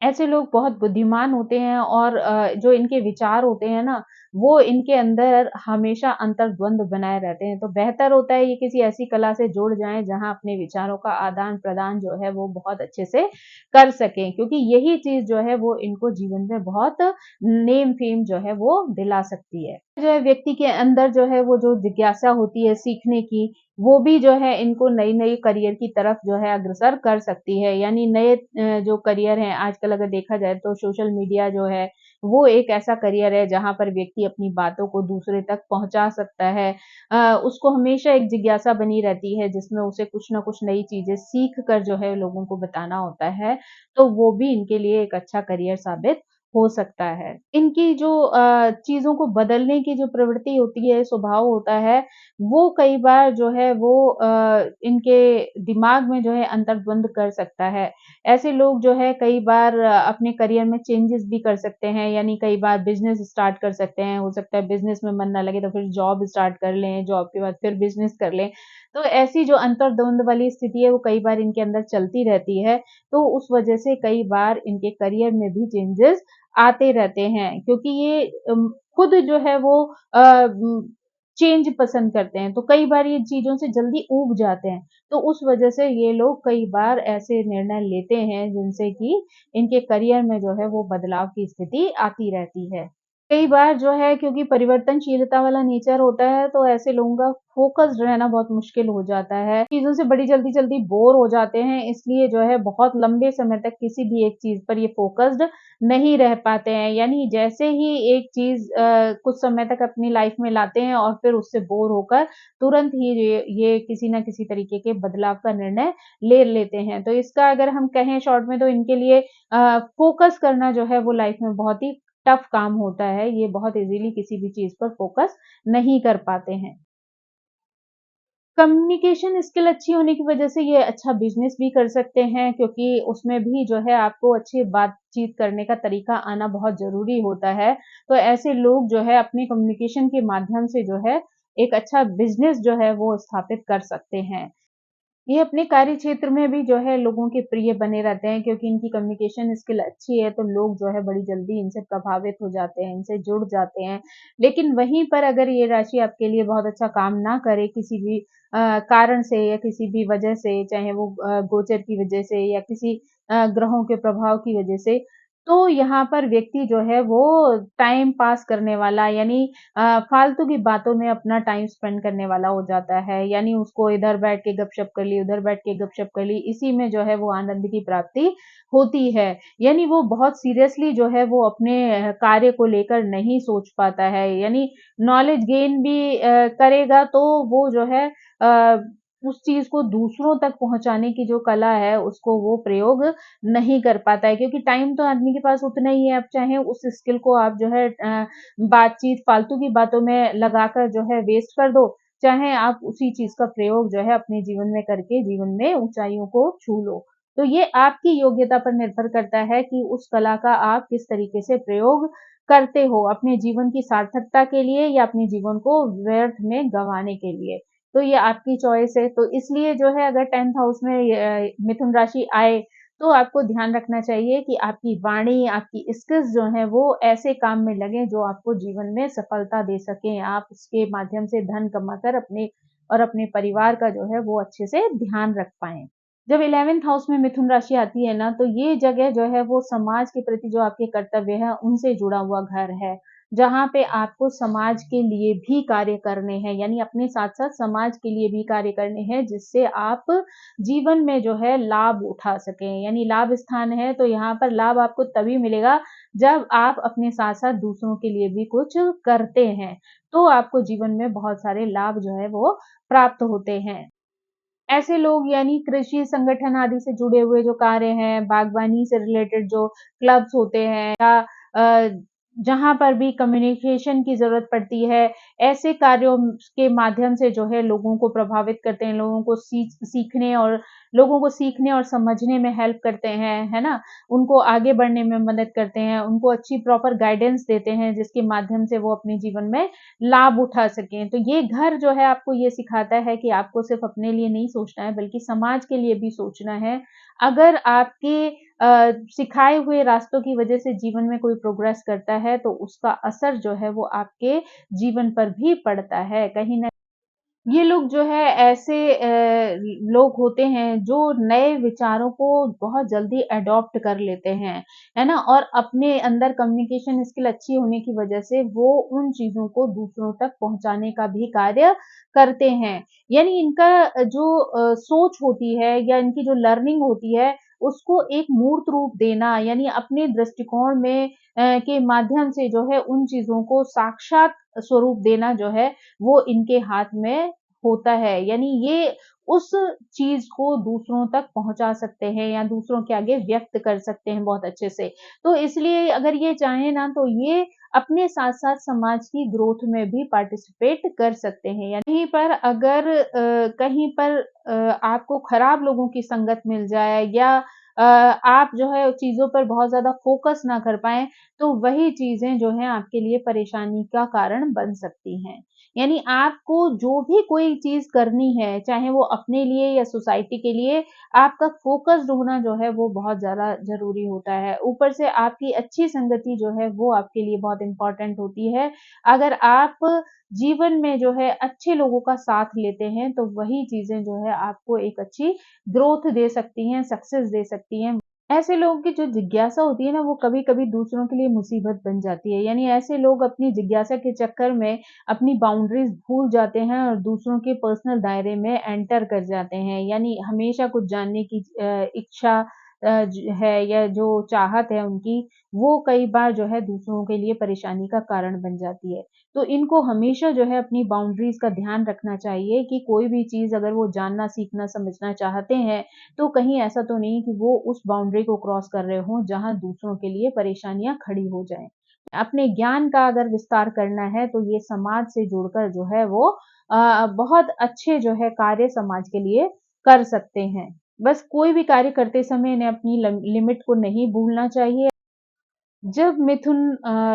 ऐसे लोग बहुत बुद्धिमान होते हैं और जो इनके विचार होते हैं ना, वो इनके अंदर हमेशा अंतर्द्वंद बनाए रहते हैं। तो बेहतर होता है ये किसी ऐसी कला से जुड़ जाएँ, जहाँ अपने विचारों का आदान-प्रदान जो है वो बहुत अच्छे से कर सकें, क्योंकि यही चीज़ जो है वो इनको जीवन में बहुत नेम-फेम जो है वो दिला सकती है। जो है व्यक्ति के अंदर जो है वो जो जिज्ञासा होती है सीखने की, वो भी जो है इनको नई-नई करियर की तरफ जो है अग्रसर कर सकती है। यानी नए जो करियर हैं आजकल अगर देखा जाए तो सोशल मीडिया जो है, वो एक ऐसा करियर है जहाँ पर व्यक्ति अपनी बातों को दूसरे तक पहुँचा सकता है। उसको हमेशा एक जिज्ञासा बनी रहती है जिसमें उसे कुछ न कुछ नई चीज़ें सीख कर जो है लोगों को बताना होता है, तो वो भी इनके लिए एक अच्छा करियर साबित हो सकता है। इनकी जो चीज़ों को बदलने की जो प्रवृत्ति होती है, स्वभाव होता है, वो कई बार जो है वो इनके दिमाग में जो है अंतर्द्वंद कर सकता है। ऐसे लोग जो है कई बार अपने करियर में चेंजेस भी कर सकते हैं, यानी कई बार बिज़नेस स्टार्ट कर सकते हैं। हो सकता है बिज़नेस में मन ना लगे तो फिर जॉब स्टार्ट कर लें, जॉब के बाद फिर बिज़नेस कर लें। तो ऐसी जो अंतर्द्वंद वाली स्थिति है वो कई बार इनके अंदर चलती रहती है, तो उस वजह से कई बार इनके करियर में भी चेंजेस आते रहते हैं, क्योंकि ये खुद जो है वो अ, चेंज पसंद करते हैं, तो कई बार ये चीज़ों से जल्दी ऊब जाते हैं। तो उस वजह से ये लोग कई बार ऐसे निर्णय लेते हैं जिनसे कि इनके करियर में जो है वो बदलाव की स्थिति आती रहती है। कई बार जो है क्योंकि परिवर्तनशीलता वाला नेचर होता है, तो ऐसे लोगों का फ़ोकस्ड रहना बहुत मुश्किल हो जाता है। चीज़ों से बड़ी जल्दी-जल्दी बोर हो जाते हैं, इसलिए जो है बहुत लंबे समय तक किसी भी एक चीज़ पर ये फ़ोकस्ड नहीं रह पाते हैं। यानी जैसे ही एक चीज़ कुछ समय तक अपनी लाइफ़ में लाते हैं और फिर उससे बोर होकर तुरंत ही ये किसी न किसी तरीके के बदलाव का निर्णय ले लेते हैं। तो इसका अगर हम कहें शॉर्ट में तो इनके लिए फ़ोकस करना जो है वो लाइफ़ में बहुत ही टफ काम होता है, ये बहुत ईज़िली किसी भी चीज़ पर फ़ोकस नहीं कर पाते हैं। कम्युनिकेशन स्किल अच्छी होने की वजह से ये अच्छा बिज़नेस भी कर सकते हैं, क्योंकि उसमें भी जो है आपको अच्छी बातचीत करने का तरीका आना बहुत ज़रूरी होता है। तो ऐसे लोग जो है अपने कम्युनिकेशन के माध्यम से जो है एक अच्छा बिज़नेस जो है वो स्थापित कर सकते हैं। ये अपने कार्य क्षेत्र में भी जो है लोगों के प्रिय बने रहते हैं, क्योंकि इनकी कम्युनिकेशन स्किल अच्छी है, तो लोग जो है बड़ी जल्दी इनसे प्रभावित हो जाते हैं, इनसे जुड़ जाते हैं। लेकिन वहीं पर अगर ये राशि आपके लिए बहुत अच्छा काम ना करे किसी भी कारण से या किसी भी वजह से, चाहे वो गोचर की वजह से या किसी ग्रहों के प्रभाव की वजह से, तो यहाँ पर व्यक्ति जो है वो टाइम पास करने वाला, यानी फालतू की बातों में अपना टाइम स्पेंड करने वाला हो जाता है। यानी उसको इधर बैठ के गपशप कर ली, उधर बैठ के गपशप कर ली, इसी में जो है वो आनंद की प्राप्ति होती है। यानी वो बहुत सीरियसली जो है वो अपने कार्य को लेकर नहीं सोच पाता है। यानी नॉलेज गेन भी करेगा तो वो जो है अ, उस चीज़ को दूसरों तक पहुँचाने की जो कला है, उसको वो प्रयोग नहीं कर पाता है, क्योंकि टाइम तो आदमी के पास उतना ही है। अब चाहे उस स्किल को आप जो है बातचीत फालतू की बातों में लगाकर जो है वेस्ट कर दो, चाहे आप उसी चीज़ का प्रयोग जो है अपने जीवन में करके जीवन में ऊँचाइयों को छू लो। तो ये आपकी योग्यता पर निर्भर करता है कि उस कला का आप किस तरीके से प्रयोग करते हो, अपने जीवन की सार्थकता के लिए या अपने जीवन को व्यर्थ में गँवाने के लिए। तो ये आपकी चॉइस है, तो इसलिए जो है अगर 10th हाउस में मिथुन राशि आए, तो आपको ध्यान रखना चाहिए कि आपकी वाणी, आपकी स्किल्स जो हैं वो ऐसे काम में लगें जो आपको जीवन में सफलता दे सकें। आप उसके माध्यम से धन कमाकर अपने परिवार का जो है वो अच्छे से ध्यान रख पाएँ। जब 11th हाउस में मिथुन राशि आती है ना, तो ये जगह जो है वो समाज के प्रति जो आपके कर्तव्य हैं, उनसे जुड़ा हुआ घर है। जहाँ पे आपको समाज के लिए भी कार्य करने हैं, यानी अपने साथ-साथ समाज के लिए भी कार्य करने हैं, जिससे आप जीवन में जो है लाभ उठा सकें। यानी लाभ स्थान है, तो यहाँ पर लाभ आपको तभी मिलेगा, जब आप अपने साथ-साथ दूसरों के लिए भी कुछ करते हैं। तो आपको जीवन में बहुत सारे लाभ जो है वो प्राप्त होते हैं। ऐसे लोग यानी कृषि संगठन आदि से जुड़े हुए जो कार्य हैं, बागवानी से रिलेटेड जो क्लब्स होते हैं या अ, जहाँ पर भी कम्युनिकेशन की ज़रूरत पड़ती है, ऐसे कार्यों के माध्यम से जो है लोगों को प्रभावित करते हैं, लोगों को सीखने और समझने में हेल्प करते हैं, है ना? उनको आगे बढ़ने में मदद करते हैं, उनको अच्छी प्रॉपर गाइडेंस देते हैं, जिसके माध्यम से वो अपने जीवन में लाभ उठा सकें। तो ये घर जो है आपको ये सिखाता है कि आपको सिर्फ़ अपने लिए नहीं सोचना है बल्कि समाज के लिए भी सोचना है। अगर आपके सिखाए हुए रास्तों की वज़ह से जीवन में कोई प्रोग्रेस करता है तो उसका असर जो है वो आपके जीवन पर भी पड़ता है। कहीं न ये लोग जो है ऐसे लोग होते हैं जो नए विचारों को बहुत जल्दी अडॉप्ट कर लेते हैं, है ना? और अपने अंदर कम्युनिकेशन स्किल अच्छी होने की वजह से वो उन चीज़ों को दूसरों तक पहुँचाने का भी कार्य करते हैं। यानी इनका जो सोच होती है या इनकी जो लर्निंग होती है, उसको एक मूर्त रूप देना यानी अपने दृष्टिकोण में के माध्यम से जो है उन चीज़ों को साक्षात स्वरूप देना जो है वो इनके हाथ में होता है। यानी ये उस चीज़ को दूसरों तक पहुँचा सकते हैं या दूसरों के आगे व्यक्त कर सकते हैं बहुत अच्छे से। तो इसलिए अगर ये चाहें ना तो ये अपने साथ-साथ समाज की ग्रोथ में भी पार्टिसिपेट कर सकते हैं। या कहीं पर अगर कहीं पर आपको खराब लोगों की संगत मिल जाए या आप जो है चीज़ों पर बहुत ज़्यादा फ़ोकस ना कर पाएँ, तो वही चीज़ें जो हैं आपके लिए परेशानी का कारण बन सकती हैं। यानी आपको जो भी कोई चीज़ करनी है, चाहे वो अपने लिए या सोसाइटी के लिए, आपका फ़ोकस्ड होना जो है वो बहुत ज़्यादा ज़रूरी होता है। ऊपर से आपकी अच्छी संगति जो है वो आपके लिए बहुत इम्पोर्टेंट होती है। अगर आप जीवन में जो है अच्छे लोगों का साथ लेते हैं, तो वही चीज़ें जो है आपको एक अच्छी ग्रोथ दे सकती हैं, सक्सेस दे सकती हैं। ऐसे लोगों की जो जिज्ञासा होती है ना, वो कभी-कभी दूसरों के लिए मुसीबत बन जाती है। यानी ऐसे लोग अपनी जिज्ञासा के चक्कर में अपनी बाउंड्रीज़ भूल जाते हैं और दूसरों के पर्सनल दायरे में एंटर कर जाते हैं। यानी हमेशा कुछ जानने की इच्छा ज है या जो चाहत है उनकी, वो कई बार जो है दूसरों के लिए परेशानी का कारण बन जाती है। तो इनको हमेशा जो है अपनी बाउंड्रीज़ का ध्यान रखना चाहिए कि कोई भी चीज़ अगर वो जानना, सीखना, समझना चाहते हैं, तो कहीं ऐसा तो नहीं कि वो उस बाउंड्री को क्रॉस कर रहे हों, जहाँ दूसरों के लिए परेशानियाँ खड़ी हो जाएँ। अपने ज्ञान का अगर विस्तार करना है, तो ये समाज से जुड़कर जो है वो बहुत अच्छे जो है कार्य समाज के लिए कर सकते हैं। बस कोई भी कार्य करते समय इन्हें अपनी लिमिट को नहीं भूलना चाहिए। जब मिथुन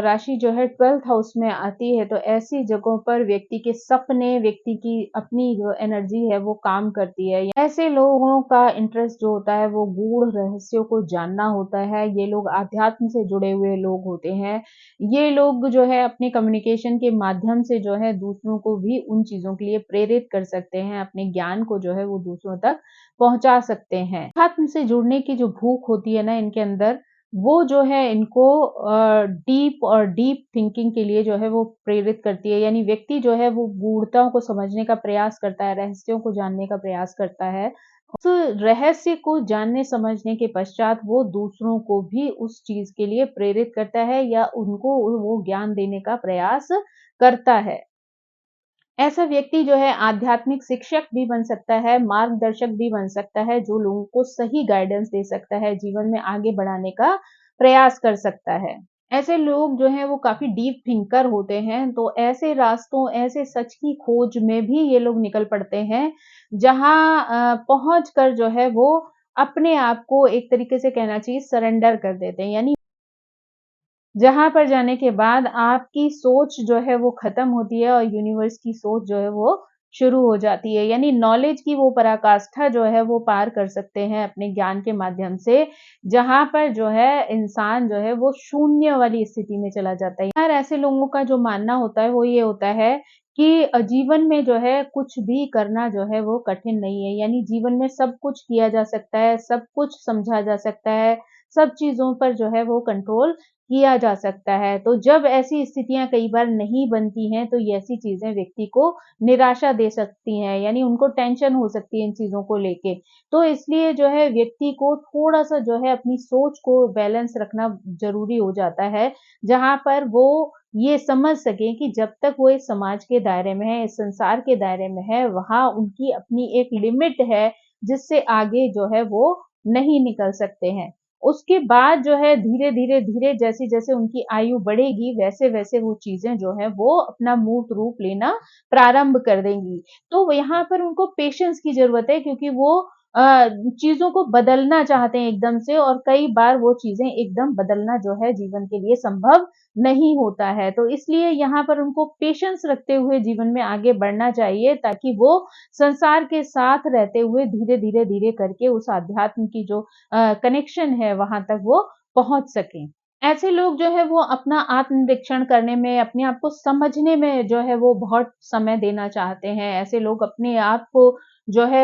राशि जो है 12th हाउस में आती है, तो ऐसी जगहों पर व्यक्ति के सपने, व्यक्ति की अपनी जो एनर्जी है, वो काम करती है। ऐसे लोगों का इंटरेस्ट जो होता है, वो गूढ़ रहस्यों को जानना होता है। ये लोग आध्यात्म से जुड़े हुए लोग होते हैं। ये लोग जो है अपने कम्युनिकेशन के माध्यम से जो है दूसरों को भी उन चीज़ों के लिए प्रेरित कर सकते हैं। अपने ज्ञान को जो है वो दूसरों तक पहुँचा सकते हैं। आध्यात्म से जुड़ने की जो भूख होती है ना इनके अंदर, वो जो है इनको डीप थिंकिंग के लिए जो है वो प्रेरित करती है। यानी व्यक्ति जो है वो गूढ़ताओं को समझने का प्रयास करता है, रहस्यों को जानने का प्रयास करता है। उस रहस्य को जानने समझने के पश्चात वो दूसरों को भी उस चीज़ के लिए प्रेरित करता है या उनको वो ज्ञान देने का प्रयास करता है। ऐसा व्यक्ति जो है आध्यात्मिक शिक्षक भी बन सकता है, मार्गदर्शक भी बन सकता है, जो लोगों को सही गाइडेंस दे सकता है, जीवन में आगे बढ़ाने का प्रयास कर सकता है। ऐसे लोग जो हैं वो काफ़ी डीप थिंकर होते हैं, तो ऐसे रास्तों, ऐसे सच की खोज में भी ये लोग निकल पड़ते हैं, जहाँ पहुँच कर जो है वो अपने आप को एक तरीके से कहना चाहिए सरेंडर कर देते हैं। यानी जहाँ पर जाने के बाद आपकी सोच जो है वो ख़त्म होती है और यूनिवर्स की सोच जो है वो शुरू हो जाती है। यानी नॉलेज की वो पराकाष्ठा जो है वो पार कर सकते हैं अपने ज्ञान के माध्यम से, जहाँ पर जो है इंसान जो है वो शून्य वाली स्थिति में चला जाता है। यार ऐसे लोगों का जो मानना होता है वो ये होता है कि जीवन में जो है कुछ भी करना जो है वो कठिन नहीं है। यानी जीवन में सब कुछ किया जा सकता है, सब कुछ समझा जा सकता है, सब चीज़ों पर जो है वो कंट्रोल किया जा सकता है। तो जब ऐसी स्थितियाँ कई बार नहीं बनती हैं, तो ये ऐसी चीज़ें व्यक्ति को निराशा दे सकती हैं, यानी उनको टेंशन हो सकती है इन चीज़ों को लेके। तो इसलिए जो है व्यक्ति को थोड़ा-सा जो है अपनी सोच को बैलेंस रखना ज़रूरी हो जाता है, जहाँ पर वो ये समझ सकें कि जब तक वो इस समाज के दायरे में है, इस संसार के दायरे में है, वहाँ उनकी अपनी एक लिमिट है, जिससे आगे जो है वो नहीं निकल सकते हैं। उसके बाद जो है धीरे-धीरे जैसे-जैसे उनकी आयु बढ़ेगी, वैसे-वैसे वो चीज़ें जो हैं वो अपना मूर्त रूप लेना प्रारंभ कर देंगी। तो यहाँ पर उनको पेशेंस की ज़रूरत है क्योंकि वो चीज़ों को बदलना चाहते हैं एकदम से और कई बार वो चीज़ें एकदम बदलना जो है जीवन के लिए संभव नहीं होता है। तो इसलिए यहाँ पर उनको पेशेंस रखते हुए जीवन में आगे बढ़ना चाहिए ताकि वो संसार के साथ रहते हुए धीरे-धीरे करके उस आध्यात्म की जो कनेक्शन है वहाँ तक वो पहुँच सकें। ऐसे लोग जो है वो अपना आत्मनिरीक्षण करने में, अपने आप को समझने में जो है वो बहुत समय देना चाहते हैं। ऐसे लोग अपने आप को जो है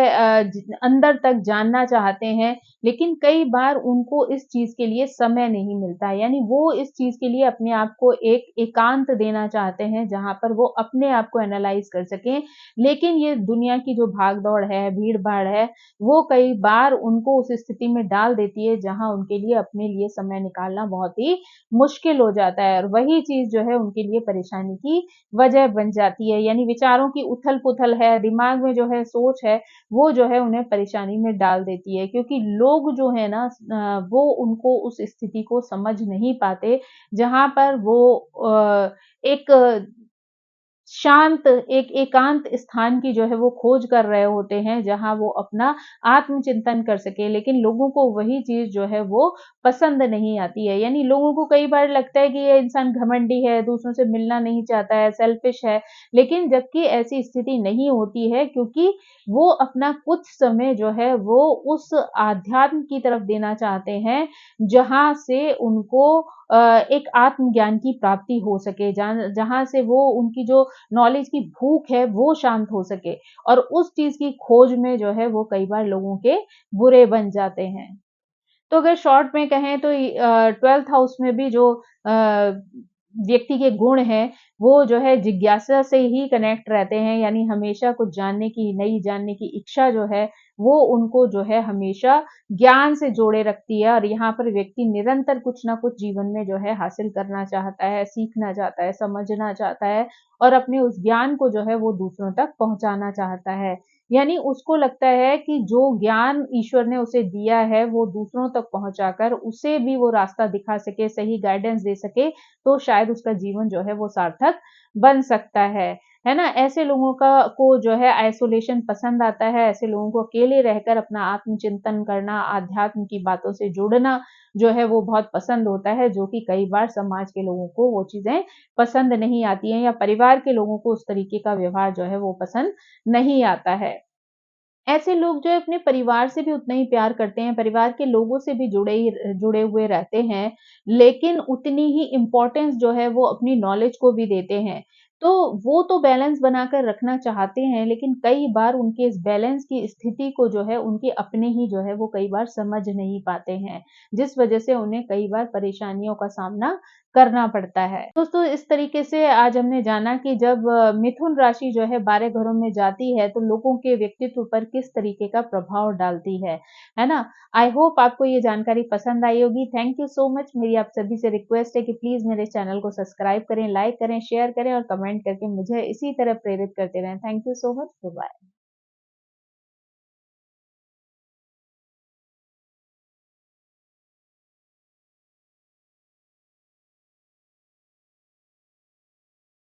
अंदर तक जानना चाहते हैं, लेकिन कई बार उनको इस चीज़ के लिए समय नहीं मिलता है। यानी वो इस चीज़ के लिए अपने आप को एक एकांत देना चाहते हैं, जहाँ पर वो अपने आप को एनालाइज़ कर सकें। लेकिन ये दुनिया की जो भाग-दौड़ है, भीड़-भाड़ है, वो कई बार उनको उस स्थिति में डाल देती है जहाँ उनके लिए अपने लिए समय निकालना बहुत ही मुश्किल हो जाता है और वही चीज़ जो है उनके लिए परेशानी की वजह बन जाती है। यानी विचारों की उथल-पुथल है, दिमाग में जो है सोच है, वो जो है उन्हें परेशानी में डाल देती है क्योंकि लोग जो है ना वो उनको उस स्थिति को समझ नहीं पाते, जहाँ पर वो एक शांत एक एकांत स्थान की जो है वो खोज कर रहे होते हैं, जहाँ वो अपना आत्मचिंतन कर सकें। लेकिन लोगों को वही चीज़ जो है वो पसंद नहीं आती है। यानी लोगों को कई बार लगता है कि ये इंसान घमंडी है, दूसरों से मिलना नहीं चाहता है, सेल्फिश है। लेकिन जबकि ऐसी स्थिति नहीं होती है क्योंकि वो अपना कुछ समय जो है वो उस आध्यात्म की तरफ देना चाहते हैं, जहाँ से उनको एक आत्मज्ञान की प्राप्ति हो सके, जहाँ से वो उनकी जो नॉलेज की भूख है वो शांत हो सके और उस चीज़ की खोज में जो है वो कई बार लोगों के बुरे बन जाते हैं। तो अगर शॉर्ट में कहें तो 12th हाउस में भी जो व्यक्ति के गुण हैं, वो जो है जिज्ञासा से ही कनेक्ट रहते हैं, यानी हमेशा कुछ जानने की, नई जानने की इच्छा जो है, वो उनको जो है हमेशा ज्ञान से जोड़े रखती है और यहाँ पर व्यक्ति निरंतर कुछ न कुछ जीवन में जो है हासिल करना चाहता है, सीखना चाहता है, समझना चाहता है और अपने उस ज्ञान को जो है वो दूसरों तक पहुँचाना चाहता है। यानी उसको लगता है कि जो ज्ञान ईश्वर ने उसे दिया है, वो दूसरों तक पहुँचाकर उसे भी वो रास्ता दिखा सके, सही गाइडेंस दे सके, तो शायद उसका जीवन जो है वो सार्थक बन सकता है ना? ऐसे लोगों को जो है आइसोलेशन पसंद आता है, ऐसे लोगों को अकेले रहकर अपना आत्मचिंतन करना, आध्यात्म की बातों से जुड़ना जो है वो बहुत पसंद होता है, जो कि कई बार समाज के लोगों को वो चीज़ें पसंद नहीं आती हैं या परिवार के लोगों को उस तरीके का व्यवहार जो है वो पसंद नहीं आता है। ऐसे लोग जो है अपने परिवार से भी उतना ही प्यार करते हैं, परिवार के लोगों से भी जुड़े हुए रहते हैं, लेकिन उतनी ही इम्पोर्टेंस जो है वो अपनी नॉलेज को भी देते हैं। तो वो तो बैलेंस बनाकर रखना चाहते हैं, लेकिन कई बार उनके इस बैलेंस की स्थिति को जो है उनके अपने ही जो है वो कई बार समझ नहीं पाते हैं, जिस वजह से उन्हें कई बार परेशानियों का सामना करना पड़ता है। दोस्तों इस तरीके से आज हमने जाना कि जब मिथुन राशि जो है 12 घरों में जाती है तो लोगों के व्यक्तित्व पर किस तरीके का प्रभाव डालती है ना? आई होप आपको ये जानकारी पसंद आई होगी। Thank you so much. मेरी आप सभी से रिक्वेस्ट है कि प्लीज़ मेरे चैनल को सब्सक्राइब करें, लाइक करें, शेयर करें और कमेंट करके मुझे इसी तरह प्रेरित करते रहें। Thank you so much. Bye-bye.